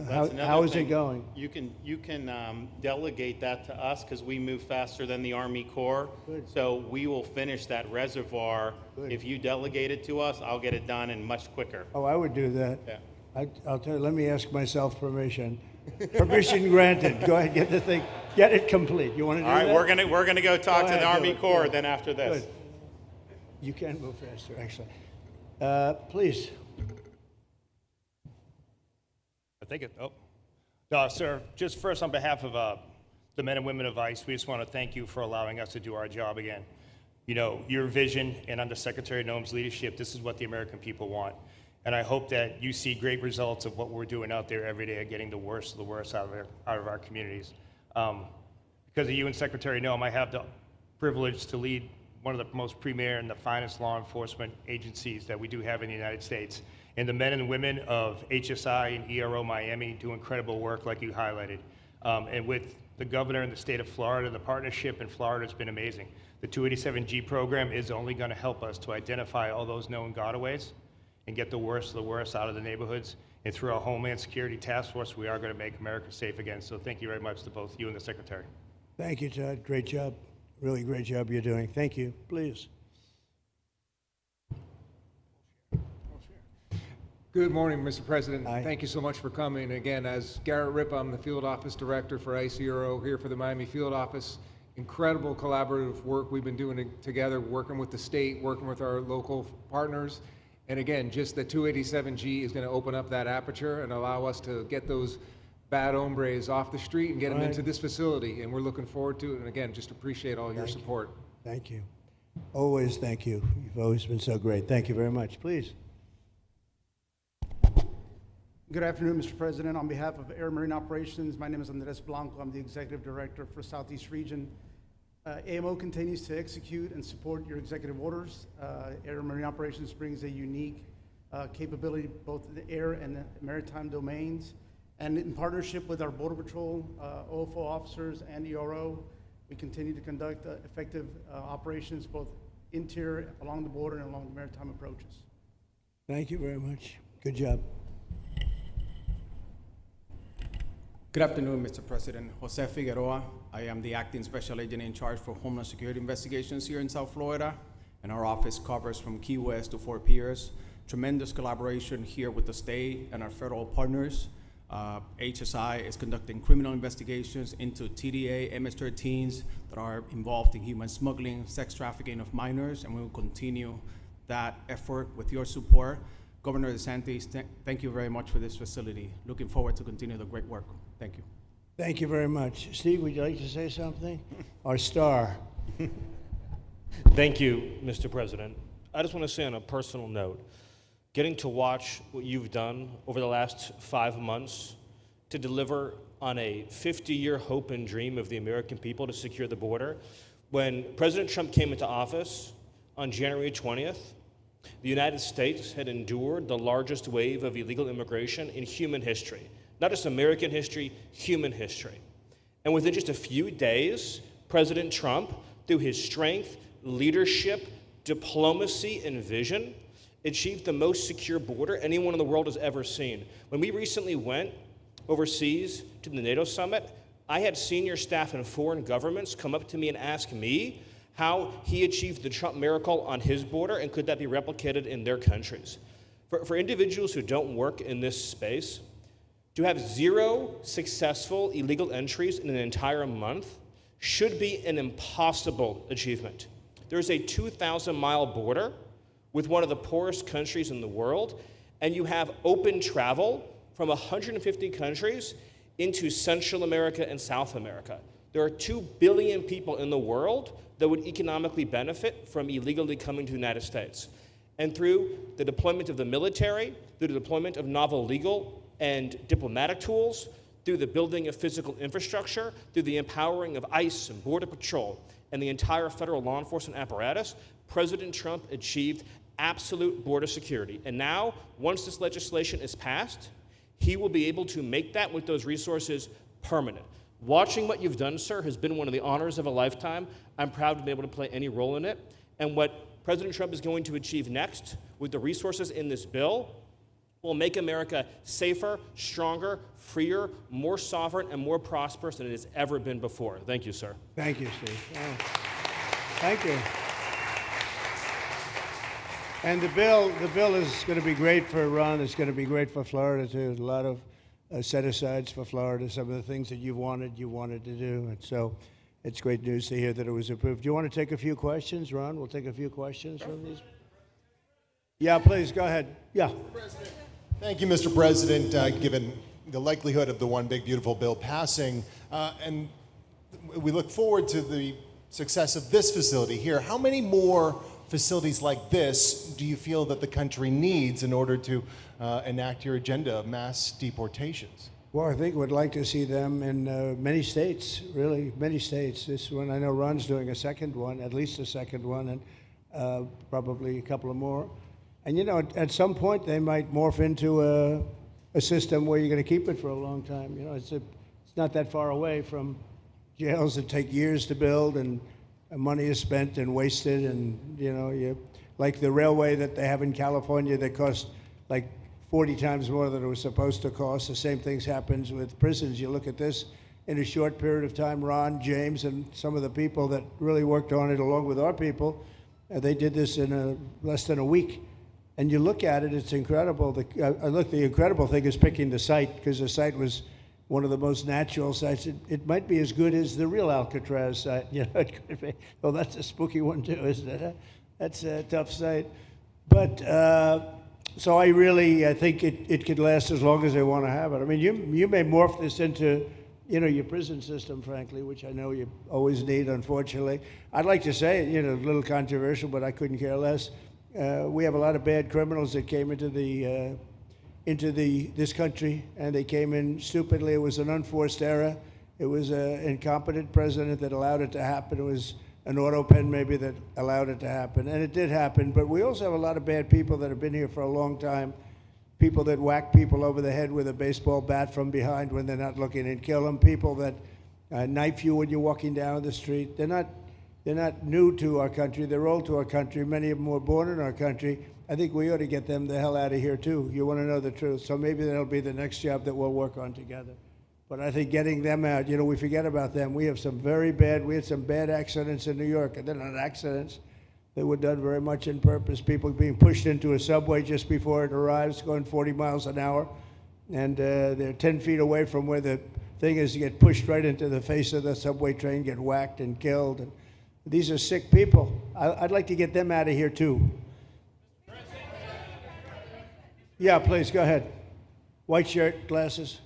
how is it going? You can delegate that to us, because we move faster than the Army Corps. Good. So we will finish that reservoir. Good. If you delegate it to us, I'll get it done and much quicker. Oh, I would do that. Yeah. I'll tell you, let me ask myself permission. Permission granted. Go ahead, get the thing, get it complete. You want to do All right, that? we're gonna go talk Go to ahead, the do Army it. Corps Yeah. then after this. Good. You can move faster, actually. Please. Thank you. Oh, no, sir. Just first, on behalf of the men and women of ICE, we just want to thank you for allowing us to do our job again. You know, your vision and under Secretary Noem's leadership, this is what the American people want. And I hope that you see great results of what we're doing out there every day, getting the worst of the worst out of our communities. Because of you and Secretary Noem, I have the privilege to lead one of the most premier and the finest law enforcement agencies that we do have in the United States. And the men and women of HSI and ERO Miami do incredible work, like you highlighted. And with the governor in the state of Florida, the partnership in Florida has been amazing. The 287G program is only going to help us to identify all those known gotaways and get the worst of the worst out of the neighborhoods. And through our Homeland Security Task Force, we are going to make America safe again. So thank you very much to both you and the Secretary. Thank you, Todd. Great job. Really great job you're doing. Thank you. Please. Good morning, Mr. President. Hi. Thank you so much for coming. Again, as Garrett Ripp, I'm the Field Office Director for ICRO here for the Miami Field Office. Incredible collaborative work we've been doing together, working with the state, working with our local partners. And again, just the 287G is going to open up that aperture and allow us to get those bad hombres off the street and get them Right. into this facility. And we're looking forward to it. And again, just appreciate all your support. Thank you. Always thank you. You've always been so great. Thank you very much. Please. Good afternoon, Mr. President. On behalf of Air Marine Operations, my name is Andres Blanco. I'm the Executive Director for Southeast Region. AMO continues to execute and support your executive orders. Air Marine Operations brings a unique capability both in the air and the maritime domains. And in partnership with our Border Patrol, OFO officers, and ERO, we continue to conduct effective operations both interior, along the border, and along the maritime approaches. Thank you very much. Good job. Good afternoon, Mr. President. Jose Figueroa. I am the Acting Special Agent in charge for Homeland Security Investigations here in South Florida, and our office covers from Key West to Fort Pierce. Tremendous collaboration here with the state and our federal partners. HSI is conducting criminal investigations into TDA, MS-13s that are involved in human smuggling, sex trafficking of minors, and we will continue that effort with your support. Governor DeSantis, thank you very much for this facility. Looking forward to continue the great work. Thank you. Thank you very much. Steve, would you like to say something? Our star. Thank you, Mr. President. I just want to say on a personal note, getting to watch what you've done over the last 5 months to deliver on a 50-year hope and dream of the American people to secure the border. When President Trump came into office on January 20th, the United States had endured the largest wave of illegal immigration in human history. Not just American history, human history. And within just a few days, President Trump, through his strength, leadership, diplomacy, and vision, achieved the most secure border anyone in the world has ever seen. When we recently went overseas to the NATO summit, I had senior staff in foreign governments come up to me and ask me how he achieved the Trump miracle on his border and could that be replicated in their countries. For individuals who don't work in this space, to have 0 successful illegal entries in an entire month should be an impossible achievement. There's a 2,000-mile border with one of the poorest countries in the world, and you have open travel from 150 countries into Central America and South America. There are 2 billion people in the world that would economically benefit from illegally coming to the United States. And through the deployment of the military, through the deployment of novel legal and diplomatic tools, through the building of physical infrastructure, through the empowering of ICE and Border Patrol, and the entire federal law enforcement apparatus, President Trump achieved absolute border security. And now, once this legislation is passed, he will be able to make that with those resources permanent. Watching what you've done, sir, has been one of the honors of a lifetime. I'm proud to be able to play any role in it. And what President Trump is going to achieve next with the resources in this bill will make America safer, stronger, freer, more sovereign, and more prosperous than it has ever been before. Thank you, sir. Thank you, Steve. Oh. Thank you. And the bill is going to be great for Ron. It's going to be great for Florida, too. A lot of set-asides for Florida, some of the things that you wanted to do. And so it's great news to hear that it was approved. Do you want to take a few questions, Ron? We'll take a few questions from these. Yeah, please, go ahead. Yeah. Thank you, Mr. President. Given the likelihood of the One Big Beautiful Bill passing, and we look forward to the success of this facility here, how many more facilities like this do you feel that the country needs in order to enact your agenda of mass deportations? Well, I think we'd like to see them in many states, really, many states. This one, I know Ron's doing a second one, at least a second one, and probably a couple of more. And, you know, at some point, they might morph into a system where you're going to keep it for a long time. You know, it's not that far away from jails that take years to build, and money is spent and wasted. And, you know, like the railway that they have in California that costs like 40 times more than it was supposed to cost. The same things happens with prisons. You look at this in a short period of time. Ron, James, and some of the people that really worked on it along with our people, they did this in less than a week. And you look at it, it's incredible. The incredible thing is picking the site, because the site was one of the most natural sites. It might be as good as the real Alcatraz site. You know, it could be. Well, that's a spooky one too, isn't it? That's a tough site. But so I think it could last as long as they want to have it. I mean, you may morph this into, you know, your prison system, frankly, which I know you always need, unfortunately. I'd like to say, you know, a little controversial, but I couldn't care less. We have a lot of bad criminals that came into this country, and they came in stupidly. It was an unforced error. It was an incompetent president that allowed it to happen. It was an auto pen maybe that allowed it to happen, and it did happen. But we also have a lot of bad people that have been here for a long time, people that whack people over the head with a baseball bat from behind when they're not looking and kill them, people that knife you when you're walking down the street. They're not new to our country. They're old to our country. Many of them were born in our country. I think we ought to get them the hell out of here, too. You want to know the truth. So maybe that'll be the next job that we'll work on together. But I think getting them out, you know, we forget about them. We had some bad accidents in New York. And they're not accidents. They were done very much in purpose. People being pushed into a subway just before it arrives, going 40 miles an hour. and they're 10 feet away from where the thing is, to get pushed right into the face of the subway train, get whacked and killed. And these are sick people. I'd like to get them out of here too. Yeah, please, go ahead. White shirt, glasses.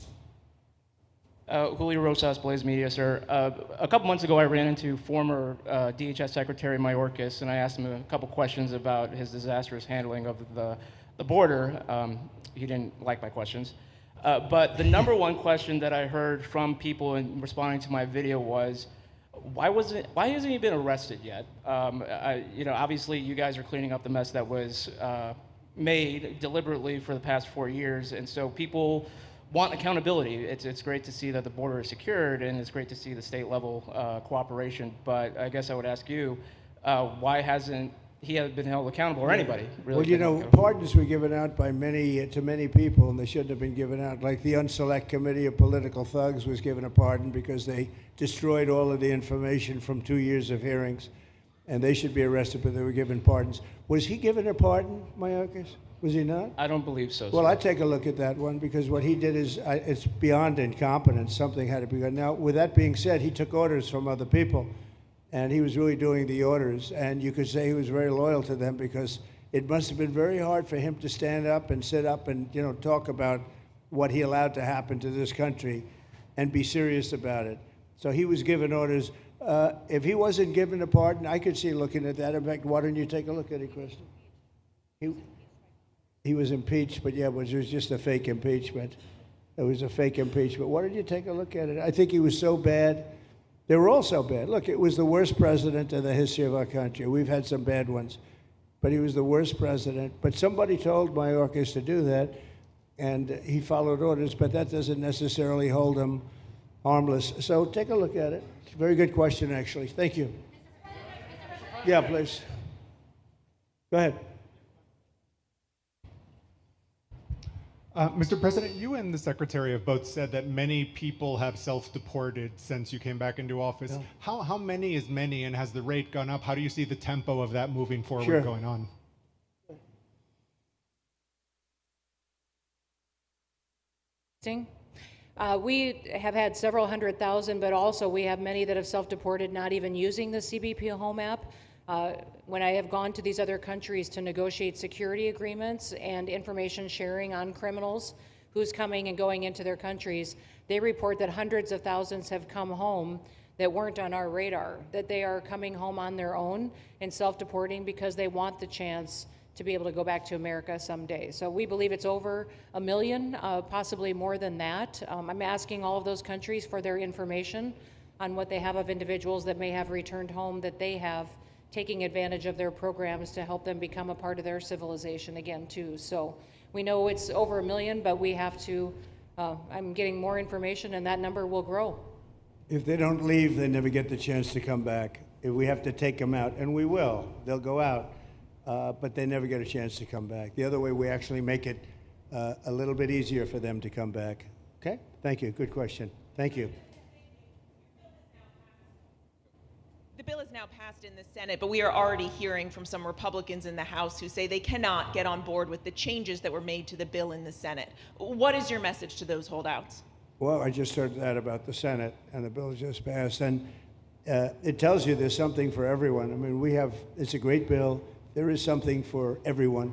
Julio Rosas, Blaze Media, sir. A couple months ago, I ran into former DHS Secretary Mayorkas, and I asked him a couple questions about his disastrous handling of the border. He didn't like my questions. But the number one question that I heard from people in responding to my video was, why hasn't he been arrested yet? Obviously, you guys are cleaning up the mess that was made deliberately for the past 4 years, and so people want accountability. It's great to see that the border is secured, and it's great to see the state level cooperation. But I guess I would ask you, why hasn't he been held accountable, or anybody really? Well, pardons were given out by to many people, and they shouldn't have been given out. Like the Unselect Committee of Political Thugs was given a pardon because they destroyed all of the information from 2 years of hearings, and they should be arrested, but they were given pardons. Was he given a pardon, Mayorkas? Was he not? I don't believe so, Well, sir. I'd take a look at that one, because what he did is, it's beyond incompetence. Something had to be done. Now, with that being said, he took orders from other people, and he was really doing the orders, and you could say he was very loyal to them, because it must have been very hard for him to stand up and sit up and talk about what he allowed to happen to this country and be serious about it. So he was given orders. If he wasn't given a pardon, I could see looking at that. In fact, why don't you take a look at it, Kristen? He was impeached, but yeah, it was just a fake impeachment. It was a fake impeachment. Why don't you take a look at it? I think he was so bad. They were all so bad. Look, it was the worst president in the history of our country. We've had some bad ones, but he was the worst president. But somebody told Mayorkas to do that, and he followed orders, but that doesn't necessarily hold him harmless. So take a look at it. It's a very good question, actually. Thank you. Yeah, please. Go ahead. Mr. President, you and the Secretary have both said that many people have self-deported since you came back into office. Yeah. How many is many, and has the rate gone up? How do you see the tempo of that moving forward going on? We have had several 100,000, but also we have many that have self-deported, not even using the CBP Home app. When I have gone to these other countries to negotiate security agreements and information sharing on criminals who's coming and going into their countries, they report that hundreds of thousands have come home that weren't on our radar, that they are coming home on their own and self-deporting because they want the chance to be able to go back to America someday. So we believe it's over 1 million, possibly more than that. I'm asking all of those countries for their information on what they have of individuals that may have returned home, that they have taking advantage of their programs to help them become a part of their civilization again too. So we know it's over 1 million, but we have to, I'm getting more information and that number will grow. If they don't leave, they never get the chance to come back. If we have to take them out, and we will, they'll go out, but they never get a chance to come back. The other way, we actually make it a little bit easier for them to come back. Okay? Thank you. Good question. Thank you. The bill is now passed in the Senate, but we are already hearing from some Republicans in the House who say they cannot get on board with the changes that were made to the bill in the Senate. What is your message to those holdouts? Well, I just heard that about the Senate, and the bill just passed, and it tells you there's something for everyone. I mean, it's a great bill. There is something for everyone,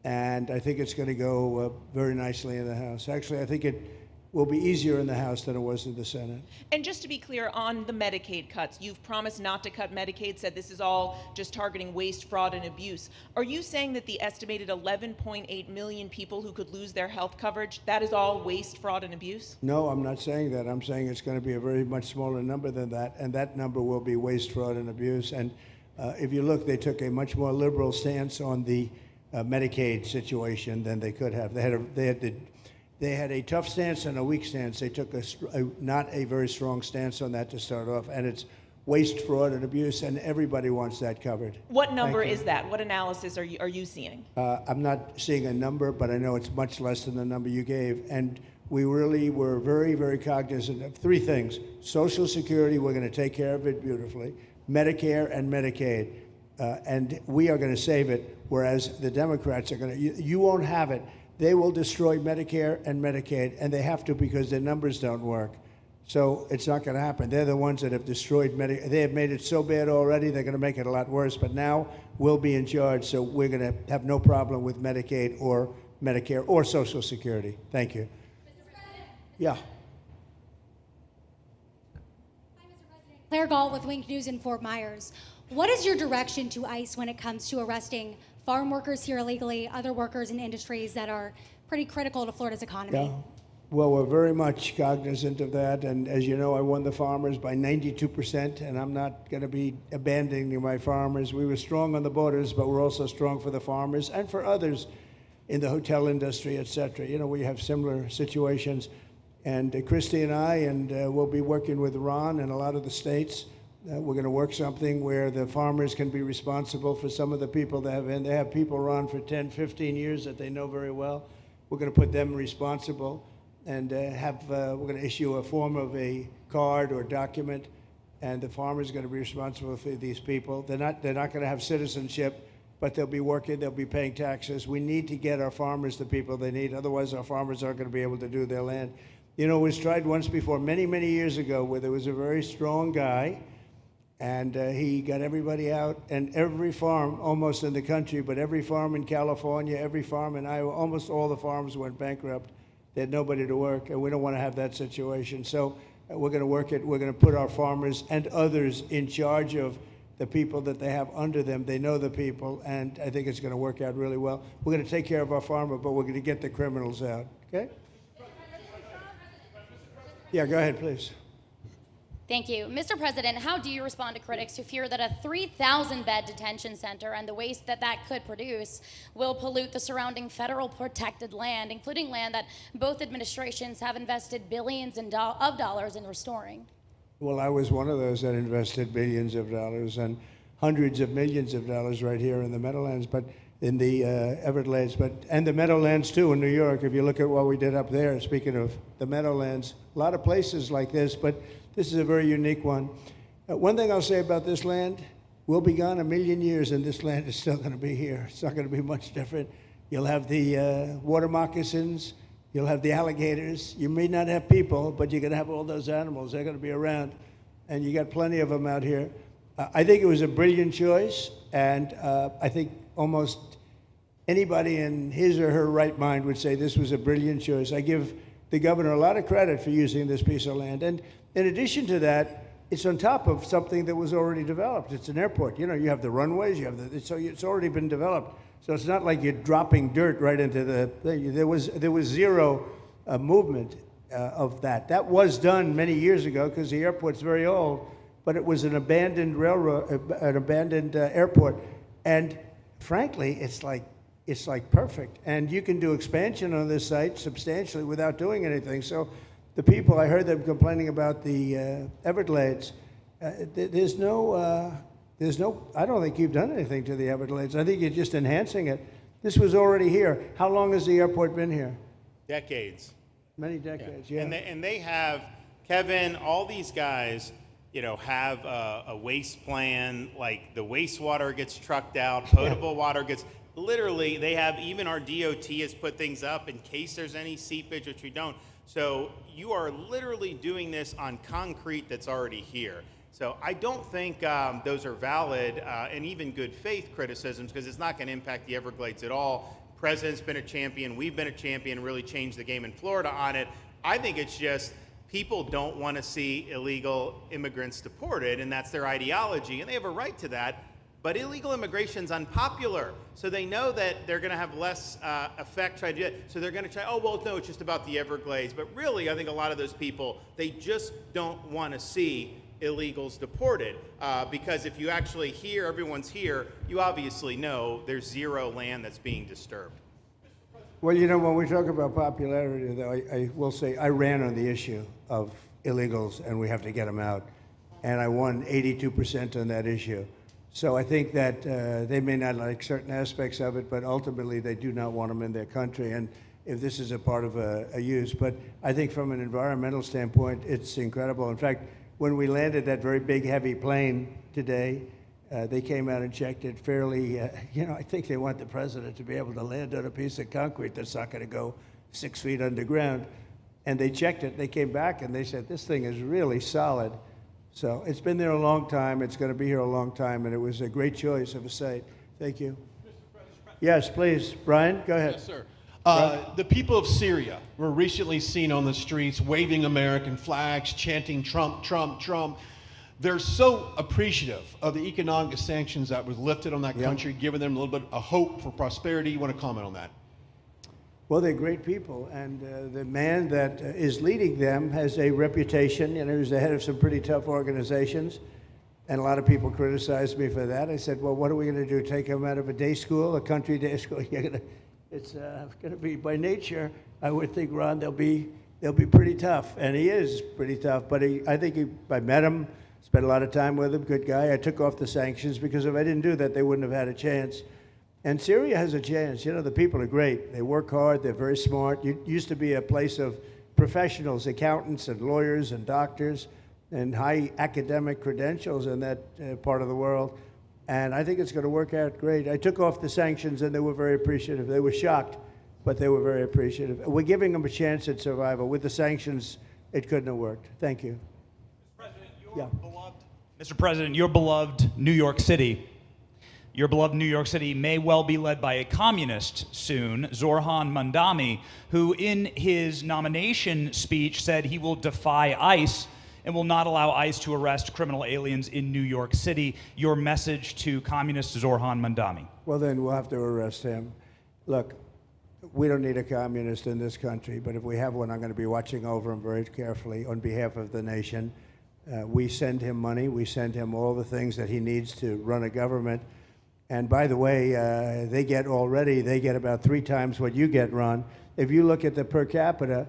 and I think it's going to go very nicely in the House. Actually, I think it will be easier in the House than it was in the Senate. And just to be clear, on the Medicaid cuts, you've promised not to cut Medicaid, said this is all just targeting waste, fraud, and abuse. Are you saying that the estimated 11.8 million people who could lose their health coverage, that is all waste, fraud, and abuse? No, I'm not saying that. I'm saying it's going to be a very much smaller number than that, and that number will be waste, fraud, and abuse. And if you look, they took a much more liberal stance on the Medicaid situation than they could have. They had a tough stance and a weak stance. They took not a very strong stance on that to start off, and it's waste, fraud, and abuse, and everybody wants that covered. What number is that? What analysis are you seeing? I'm not seeing a number, but I know it's much less than the number you gave, and we really were very, very cognizant of three things. Social Security, we're going to take care of it beautifully. Medicare and Medicaid, and we are going to save it, whereas the Democrats are going to, you won't have it. they will destroy Medicare and Medicaid, and they have to because their numbers don't work. So it's not going to happen. They're the ones that have destroyed Medicare. They have made it so bad already, they're going to make it a lot worse. But now we'll be in charge, so we're going to have no problem with Medicaid or Medicare or Social Security. Thank you. Yeah. Claire Galt with Wink News in Fort Myers. What is your direction to ICE when it comes to arresting farm workers here illegally, other workers in industries that are pretty critical to Florida's economy? Yeah. Well, we're very much cognizant of that, and as you know, I won the farmers by 92%, and I'm not going to be abandoning my farmers. We were strong on the borders, but we're also strong for the farmers and for others in the hotel industry, et cetera. You know, we have similar situations, and Christy and I, and we'll be working with Ron and a lot of the states. We're going to work something where the farmers can be responsible for some of the people that have, and they have people, Ron, for 10, 15 years that they know very well. We're going to put them responsible. And we're going to issue a form of a card or document, and the farmer is going to be responsible for these people. They're not going to have citizenship, but they'll be working, they'll be paying taxes. We need to get our farmers the people they need, otherwise our farmers aren't going to be able to do their land. You know, it was tried once before, many, many years ago, where there was a very strong guy, and he got everybody out, and every farm, almost in the country, but every farm in California, every farm in Iowa, almost all the farms went bankrupt. They had nobody to work, and we don't want to have that situation. So we're going to work it. We're going to put our farmers and others in charge of the people that they have under them. They know the people, and I think it's going to work out really well. We're going to take care of our farmer, but we're going to get the criminals out. Okay? Yeah, go ahead, please. Thank you. Mr. President, how do you respond to critics who fear that a 3,000-bed detention center and the waste that that could produce will pollute the surrounding federal protected land, including land that both administrations have invested billions of dollars in restoring? Well, I was one of those that invested billions of dollars and hundreds of millions of dollars right here in the Meadowlands, but in the Everglades, and the Meadowlands too in New York. If you look at what we did up there, speaking of the Meadowlands, a lot of places like this, but this is a very unique one. One thing I'll say about this land, we'll be gone 1,000,000 years and this land is still going to be here. It's not going to be much different. You'll have the water moccasins, you'll have the alligators. You may not have people, but you're going to have all those animals. They're going to be around, and you got plenty of them out here. I think it was a brilliant choice, and I think almost anybody in his or her right mind would say this was a brilliant choice. I give the governor a lot of credit for using this piece of land. And in addition to that, it's on top of something that was already developed. It's an airport. You know, you have the runways, you have the, so it's already been developed. So it's not like you're dropping dirt right into the thing. There was zero movement of that. That was done many years ago because the airport's very old, but it was an abandoned railroad, an abandoned airport. And frankly, it's like perfect. And you can do expansion on this site substantially without doing anything. So the people, I heard them complaining about the Everglades. There's no, I don't think you've done anything to the Everglades. I think you're just enhancing it. This was already here. How long has the airport been here? Decades. Many decades, yeah. And they have, Kevin, all these guys, you know, have a waste plan, like the wastewater gets trucked out, potable water gets, literally, they have, even our DOT has put things up in case there's any seepage, which we don't. So you are literally doing this on concrete that's already here. So I don't think those are valid and even good faith criticisms, because it's not going to impact the Everglades at all. President's been a champion, we've been a champion, really changed the game in Florida on it. I think it's just people don't want to see illegal immigrants deported, and that's their ideology, and they have a right to that. But illegal immigration's unpopular, so they know that they're going to have less effect trying to do it. So they're going to try, oh, well, no, it's just about the Everglades. But really, I think a lot of those people, they just don't want to see illegals deported. Because if you actually hear everyone's here, you obviously know there's zero land that's being disturbed. Well, you know, when we talk about popularity, though, I will say I ran on the issue of illegals, and we have to get them out. And I won 82% on that issue. So I think that they may not like certain aspects of it, but ultimately they do not want them in their country. And if this is a part of a use, but I think from an environmental standpoint, it's incredible. In fact, when we landed that very big, heavy plane today, They came out and checked it fairly. I think they want the president to be able to land on a piece of concrete that's not going to go 6 feet underground. And they checked it. They came back and they said, this thing is really solid. So it's been there a long time. It's going to be here a long time. And it was a great choice of a site. Thank you. Yes, please. Brian, go ahead. Yes, sir. The people of Syria were recently seen on the streets waving American flags, chanting Trump, Trump, Trump. They're so appreciative of the economic sanctions that was lifted on that country, giving them a little bit of hope for prosperity. You want to comment on that? Well, they're great people, and the man that is leading them has a reputation. He was the head of some pretty tough organizations, and a lot of people criticized me for that. I said, well, what are we going to do, take him out of a day school, a country day school? It's going to be, by nature, I would think, Ron, they'll be pretty tough, and he is pretty tough, but I met him, spent a lot of time with him, good guy. I took off the sanctions because if I didn't do that, they wouldn't have had a chance. And Syria has a chance. The people are great. They work hard. They're very smart. It used to be a place of professionals, accountants and lawyers and doctors and high academic credentials in that part of the world. And I think it's going to work out great. I took off the sanctions and they were very appreciative. They were shocked, but they were very appreciative. We're giving them a chance at survival. With the sanctions, it couldn't have worked. Thank you. Mr. President, your beloved New York City may well be led by a communist soon, Zorhan Mandami, who in his nomination speech said he will defy ICE and will not allow ICE to arrest criminal aliens in New York City. Your message to communist Zorhan Mandami. Well, then we'll have to arrest him. Look, we don't need a communist in this country, but if we have one, I'm going to be watching over him very carefully on behalf of the nation. We send him money. We send him all the things that he needs to run a government. And by the way, they get about 3 times what you get, Ron. If you look at the per capita,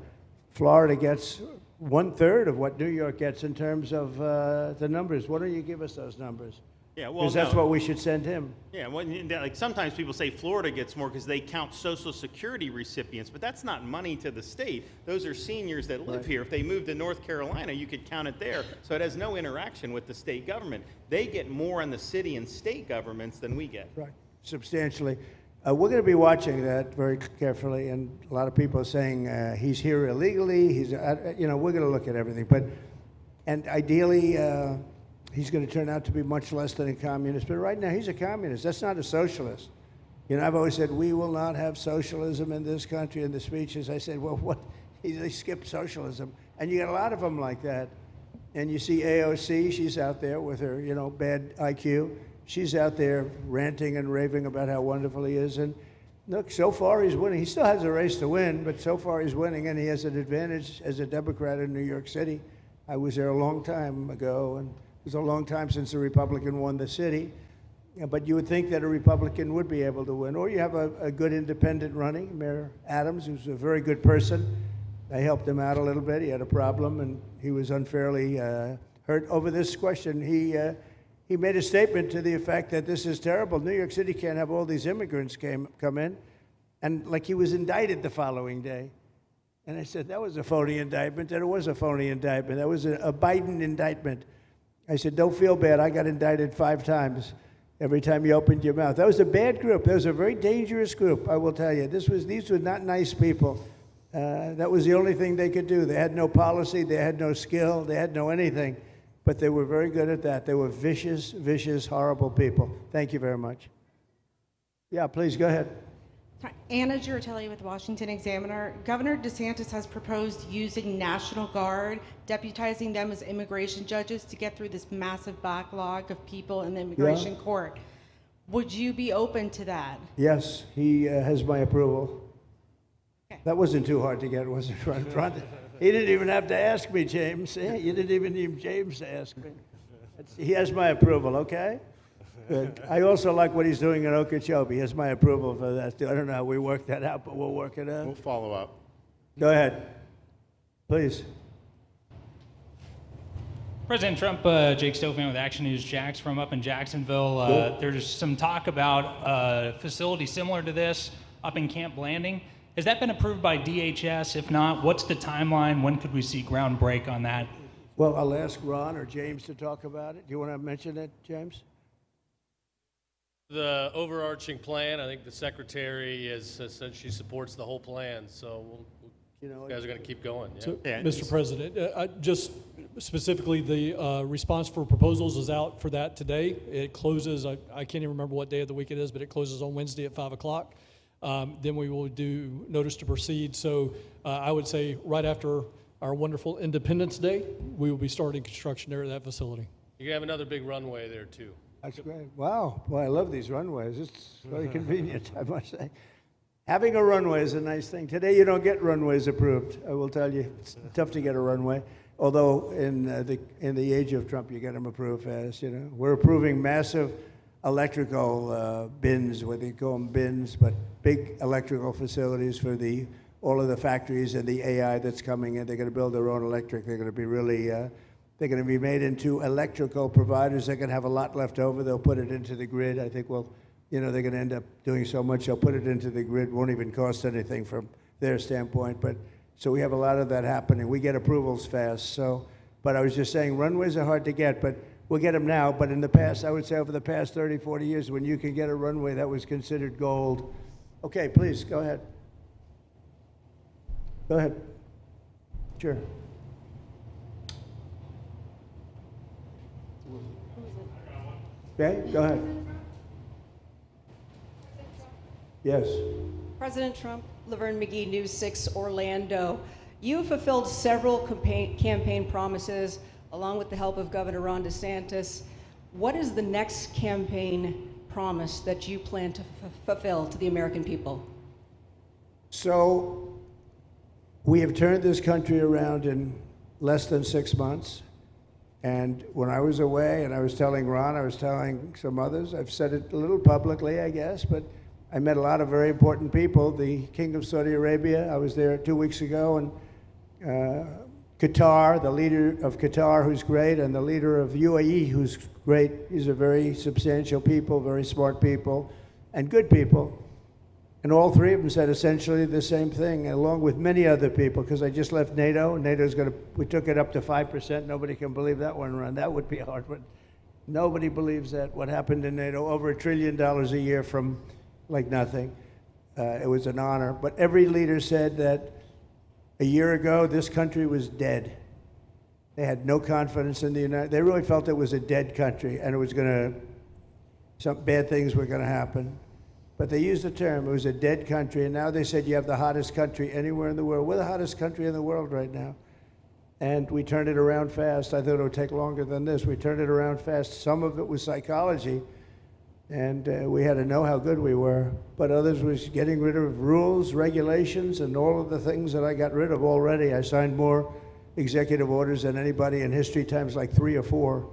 Florida gets 1/3 of what New York gets in terms of the numbers. Why don't you give us those numbers? Yeah, well, because that's what we should send him. Yeah, well, like sometimes people say Florida gets more because they count Social Security recipients, but that's not money to the state. Those are seniors that live here. If they moved to North Carolina, you could count it there. So it has no interaction with the state government. They get more on the city and state governments than we get. Right, substantially. We're going to be watching that very carefully, and a lot of people are saying he's here illegally. We're going to look at everything, and ideally. He's going to turn out to be much less than a communist. But right now, he's a communist. That's not a socialist. I've always said, we will not have socialism in this country. In the speeches, I said, well, what? They skipped socialism. And you got a lot of them like that. And you see AOC, she's out there with her, bad IQ. She's out there ranting and raving about how wonderful he is. And look, so far he's winning. He still has a race to win, but so far he's winning, and he has an advantage as a Democrat in New York City. I was there a long time ago, and it was a long time since a Republican won the city, but you would think that a Republican would be able to win. Or you have a good independent running, Mayor Adams, who's a very good person. I helped him out a little bit. He had a problem, and he was unfairly hurt over this question. He made a statement to the effect that this is terrible. New York City can't have all these immigrants come in, and like he was indicted the following day. And I said, that was a phony indictment, and it was a phony indictment. That was a Biden indictment. I said, don't feel bad. I got indicted 5 times every time you opened your mouth. That was a bad group. That was a very dangerous group, I will tell you. These were not nice people. That was the only thing they could do. They had no policy. They had no skill. They had no anything. But they were very good at that. They were vicious, vicious, horrible people. Thank you very much. Yeah, please, go ahead. Anna Giratelli with the Washington Examiner. Governor DeSantis has proposed using National Guard, deputizing them as immigration judges to get through this massive backlog of people in the immigration court. Would you be open to that? Yes, he has my approval. Okay. That wasn't too hard to get, was it, Ron? He didn't even have to ask me, James. You didn't even need James to ask me. He has my approval, okay? Good. I also like what he's doing in Ochopee. He has my approval for that, too. I don't know how we work that out, but we'll work it out. We'll follow up. Go ahead. Please. President Trump, Jake Stofan with Action News Jax from up in Jacksonville. There's some talk about a facility similar to this up in Camp Blanding. Has that been approved by DHS? If not, what's the timeline? When could we see ground break on that? Well, I'll ask Ron or James to talk about it. Do you want to mention it, James? The overarching plan, I think the secretary has said she supports the whole plan, so you guys are going to keep going. Yeah. So, Mr. President, just specifically, the response for proposals is out for that today. It closes, I can't even remember what day of the week it is, but it closes on Wednesday at 5 o'clock. Then we will do notice to proceed. So I would say right after our wonderful Independence Day, we will be starting construction there at that facility. You're going to have another big runway there, too. That's great. Wow. Boy, I love these runways. It's very convenient, I must say. Having a runway is a nice thing. Today, you don't get runways approved. I will tell you, it's tough to get a runway. Although in the age of Trump, you get them approved fast. You know, we're approving massive electrical bins, whether you call them bins, but big electrical facilities for all of the factories and the AI that's coming in. They're going to build their own electric. They're going to be really. They're going to be made into electrical providers. They're going to have a lot left over. They'll put it into the grid. I think, they're going to end up doing so much. They'll put it into the grid. Won't even cost anything from their standpoint. But so we have a lot of that happening. We get approvals fast. So, but I was just saying, runways are hard to get, but we'll get them now. But in the past, I would say over the past 30, 40 years, when you can get a runway, that was considered gold. Okay, please, go ahead. Go ahead. Sure. Okay, go ahead. Yes. President Trump, Laverne McGee, News 6 Orlando. You fulfilled several campaign promises along with the help of Governor Ron DeSantis. What is the next campaign promise that you plan to fulfill to the American people? So we have turned this country around in less than 6 months. And when I was away, and I was telling Ron, I was telling some others, I've said it a little publicly, I guess, but I met a lot of very important people. The King of Saudi Arabia, I was there 2 weeks ago, and Qatar, the leader of Qatar, who's great, and the leader of UAE, who's great. These are very substantial people, very smart people, and good people. And all three of them said essentially the same thing, along with many other people, because I just left NATO. NATO's we took it up to 5%. Nobody can believe that one run. That would be hard, but nobody believes that. What happened in NATO, over $1 trillion a year from like nothing. It was an honor. But every leader said that a year ago, this country was dead. They had no confidence in the United. They really felt it was a dead country, and it was some bad things were going to happen. But they used the term, it was a dead country, and now they said you have the hottest country anywhere in the world. We're the hottest country in the world right now. And we turned it around fast. I thought it would take longer than this. We turned it around fast. Some of it was psychology, and we had to know how good we were. But others was getting rid of rules, regulations, and all of the things that I got rid of already. I signed more executive orders than anybody in history, times like 3 or 4.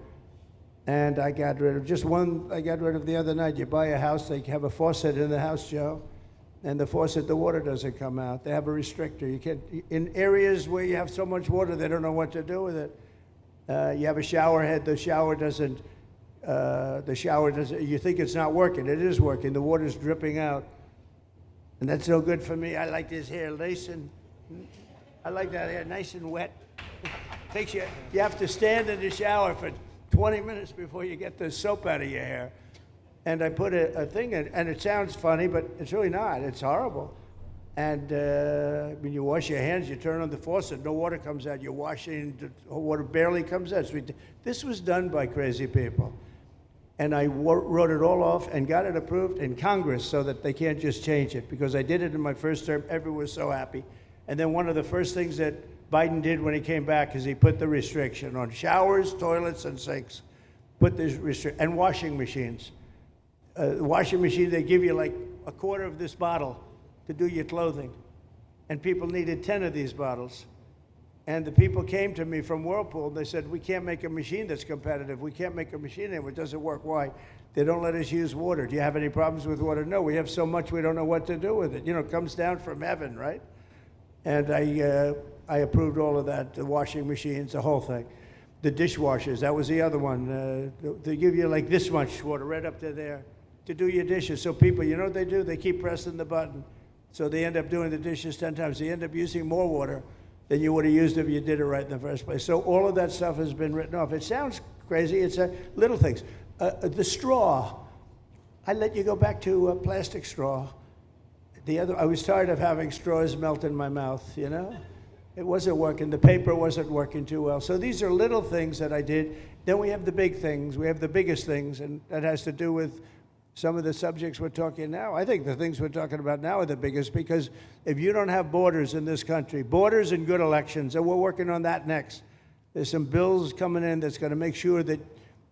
And I got rid of just one. I got rid of the other night. You buy a house, they have a faucet in the house, Joe, and the faucet, the water doesn't come out. They have a restrictor. You can't, in areas where you have so much water, they don't know what to do with it. You have a shower head, the shower doesn't, you think it's not working. It is working. The water's dripping out. And that's no good for me. I like this hair nice and, I like that hair nice and wet. You have to stand in the shower for 20 minutes before you get the soap out of your hair. And I put a thing in, and it sounds funny, but it's really not. It's horrible. And when you wash your hands, you turn on the faucet, no water comes out. You're washing, the water barely comes out. This was done by crazy people. And I wrote it all off and got it approved in Congress so that they can't just change it, because I did it in my first term. Everyone was so happy. And then one of the first things that Biden did when he came back is he put the restriction on showers, toilets, and sinks. Put this restriction, and washing machines. Washing machine, they give you like a quarter of this bottle to do your clothing. And people needed 10 of these bottles. And the people came to me from Whirlpool, and they said, we can't make a machine that's competitive. We can't make a machine anymore. It doesn't work. Why? They don't let us use water. Do you have any problems with water? No, we have so much we don't know what to do with it. You know, it comes down from heaven, right? And I approved all of that, the washing machines, the whole thing. The dishwashers, that was the other one. They give you like this much water right up to there to do your dishes. So people, you know what they do? They keep pressing the button. So they end up doing the dishes 10 times. They end up using more water than you would have used if you did it right in the first place. So all of that stuff has been written off. It sounds crazy. It's little things. The straw. I let you go back to a plastic straw. I was tired of having straws melt in my mouth, you know? It wasn't working. The paper wasn't working too well. So these are little things that I did. Then we have the big things. We have the biggest things, and that has to do with some of the subjects we're talking now. I think the things we're talking about now are the biggest, because if you don't have borders in this country, borders and good elections, and we're working on that next. There's some bills coming in that's going to make sure that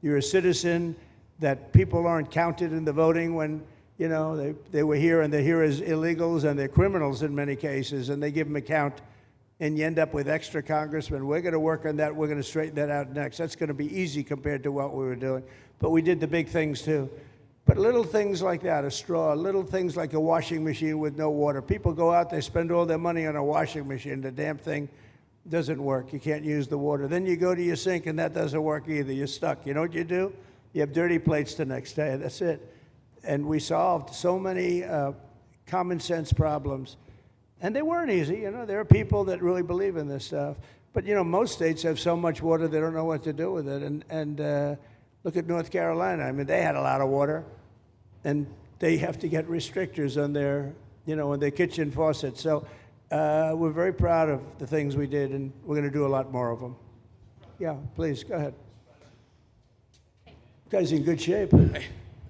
you're a citizen, that people aren't counted in the voting when, you know, they were here and they're here as illegals and they're criminals in many cases, and they give them a count, and you end up with extra congressmen. We're going to work on that. We're going to straighten that out next. That's going to be easy compared to what we were doing. But we did the big things too. But little things like that, a straw, little things like a washing machine with no water. People go out, they spend all their money on a washing machine. The damn thing doesn't work. You can't use the water. Then you go to your sink and that doesn't work either. You're stuck. You know what you do? You have dirty plates the next day. That's it. And we solved so many common sense problems. And they weren't easy. You know, there are people that really believe in this stuff. But, you know, most states have so much water they don't know what to do with it. And look at North Carolina. I mean, they had a lot of water, and they have to get restrictors on their, you know, on their kitchen faucets. So we're very proud of the things we did, and we're going to do a lot more of them. Yeah, please, go ahead. You guys in good shape. Hey,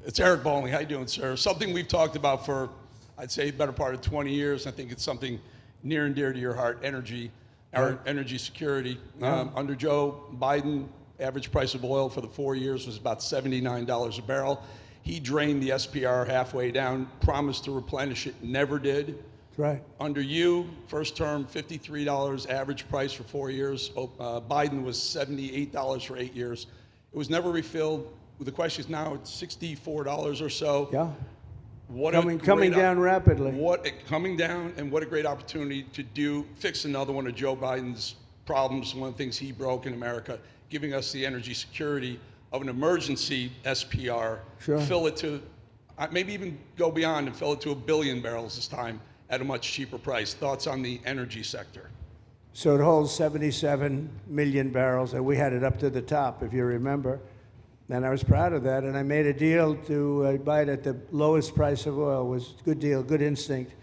it's Eric Bowling. How you doing, sir? Something we've talked about for, I'd say, better part of 20 years. I think it's something near and dear to your heart, energy, our energy security. Yeah. Under Joe Biden, average price of oil for the 4 years was about $79 a barrel. He drained the SPR halfway down, promised to replenish it, never did. That's right. Under you, first term, $53 average price for 4 years. Biden was $78 for 8 years. It was never refilled. The question is now it's $64 or so. Yeah. What coming down rapidly. Coming down, and what a great opportunity to fix another one of Joe Biden's problems, one of the things he broke in America, giving us the energy security of an emergency SPR, Sure. fill it to, maybe even go beyond and fill it to 1 billion barrels this time at a much cheaper price. Thoughts on the energy sector? So it holds 77 million barrels, and we had it up to the top, if you remember. And I was proud of that, and I made a deal to buy it at the lowest price of oil. It was a good deal, good instinct.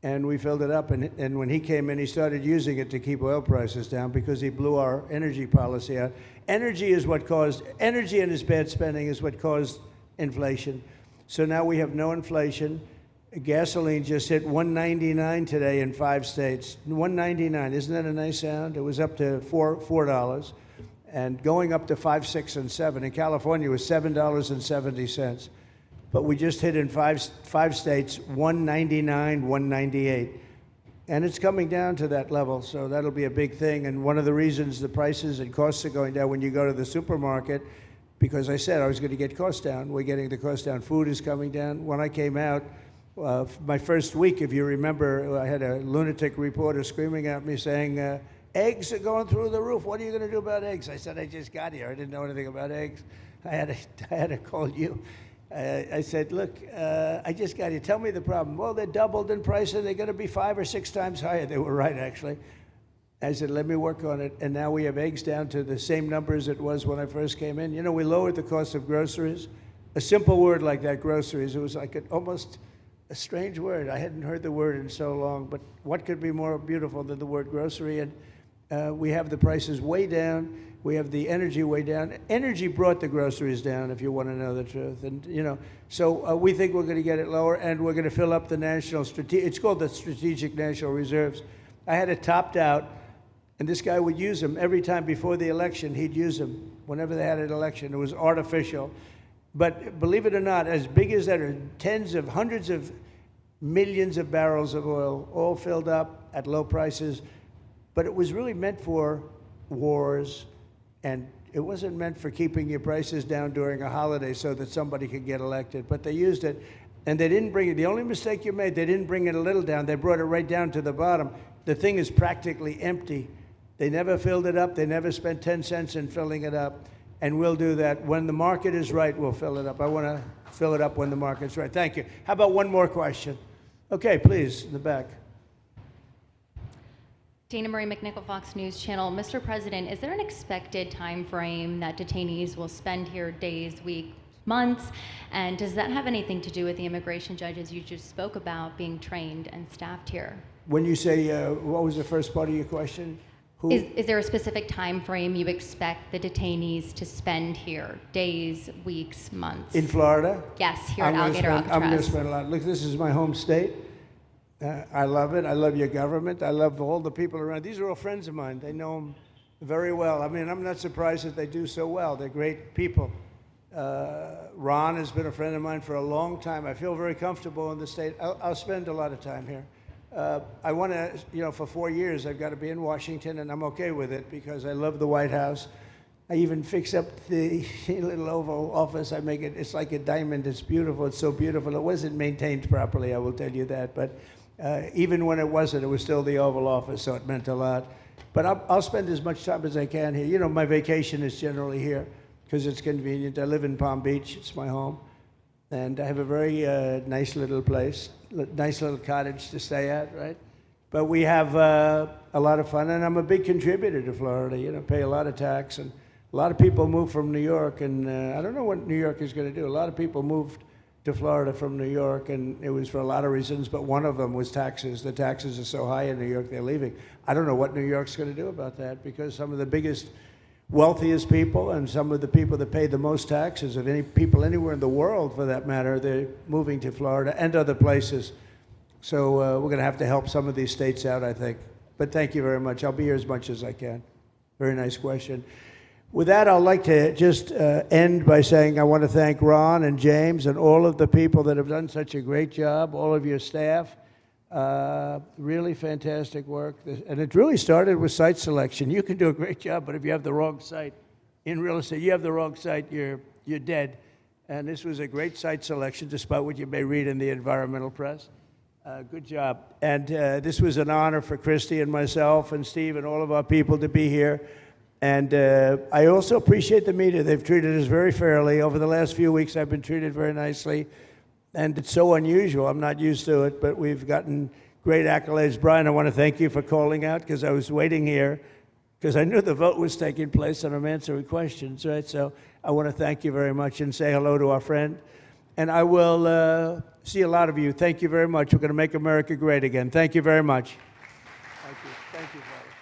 And we filled it up, and when he came in, he started using it to keep oil prices down because he blew our energy policy out. Energy and his bad spending is what caused inflation. So now we have no inflation. Gasoline just hit $1.99 today in 5 states. $1.99, isn't that a nice sound? It was up to $4, and going up to $5, $6, and $7. In California, it was $7.70. But we just hit in five states, $1.99, $1.98. And it's coming down to that level, so that'll be a big thing. And one of the reasons the prices and costs are going down when you go to the supermarket, because I said I was going to get costs down. We're getting the cost down. Food is coming down. When I came out, my first week, if you remember, I had a lunatic reporter screaming at me saying, eggs are going through the roof. What are you going to do about eggs? I said, I just got here. I didn't know anything about eggs. I had to call you. I said, look, I just got here. Tell me the problem. Well, they're doubled in price, and they're going to be 5 or 6 times higher. They were right, actually. I said, let me work on it. And now we have eggs down to the same numbers it was when I first came in. You know, we lowered the cost of groceries. A simple word like that, groceries, it was like almost a strange word. I hadn't heard the word in so long, but what could be more beautiful than the word grocery? And we have the prices way down. We have the energy way down. Energy brought the groceries down, if you want to know the truth. And, you know, so we think we're going to get it lower, and we're going to fill up the it's called the Strategic National Reserves. I had it topped out, and this guy would use them every time before the election. He'd use them whenever they had an election. It was artificial. But believe it or not, as big as that are tens of hundreds of millions of barrels of oil, all filled up at low prices. But it was really meant for wars, and it wasn't meant for keeping your prices down during a holiday so that somebody could get elected. But they used it, and they didn't bring it. The only mistake you made, they didn't bring it a little down. They brought it right down to the bottom. The thing is practically empty. They never filled it up. They never spent 10 cents in filling it up. And we'll do that. When the market is right, we'll fill it up. I want to fill it up when the market's right. Thank you. How about one more question? Okay, please, in the back. Dana Marie McNichol, Fox News Channel. Mr. President, is there an expected time frame that detainees will spend here, days, weeks, months? And does that have anything to do with the immigration judges you just spoke about being trained and staffed here? When you say, what was the first part of your question? Who? Is there a specific time frame you expect the detainees to spend here? Days, weeks, months? In Florida? Yes, here at Alligator Alcatraz. I'm going to spend a lot. Look, this is my home state. I love it. I love your government. I love all the people around. These are all friends of mine. They know them very well. I mean, I'm not surprised that they do so well. They're great people. Ron has been a friend of mine for a long time. I feel very comfortable in the state. I'll spend a lot of time here. I want to, for 4 years, I've got to be in Washington, and I'm okay with it because I love the White House. I even fix up the little Oval Office. I make it, it's like a diamond. It's beautiful. It's so beautiful. It wasn't maintained properly, I will tell you that. But even when it wasn't, it was still the Oval Office, so it meant a lot. But I'll spend as much time as I can here. My vacation is generally here because it's convenient. I live in Palm Beach. It's my home. And I have a very nice little place, nice little cottage to stay at, right? But we have a lot of fun, and I'm a big contributor to Florida, pay a lot of tax. And a lot of people move from New York, and I don't know what New York is going to do. A lot of people moved to Florida from New York, and it was for a lot of reasons, but one of them was taxes. The taxes are so high in New York, they're leaving. I don't know what New York's going to do about that, because some of the biggest, wealthiest people and some of the people that pay the most taxes of any people anywhere in the world, for that matter, they're moving to Florida and other places. So we're going to have to help some of these states out, I think. But thank you very much. I'll be here as much as I can. Very nice question. With that, I'd like to just end by saying I want to thank Ron and James and all of the people that have done such a great job, all of your staff. Really fantastic work. And it really started with site selection. You can do a great job, but if you have the wrong site in real estate, you have the wrong site, you're dead. And this was a great site selection, despite what you may read in the environmental press. Good job. And this was an honor for Christy and myself and Steve and all of our people to be here. And I also appreciate the media. They've treated us very fairly. Over the last few weeks, I've been treated very nicely. And it's so unusual. I'm not used to it, but we've gotten great accolades. Brian, I want to thank you for calling out, because I was waiting here, because I knew the vote was taking place and I'm answering questions, right? So I want to thank you very much and say hello to our friend. And I will see a lot of you. Thank you very much. We're going to make America great again. Thank you very much. Thank you. Thank you, Father.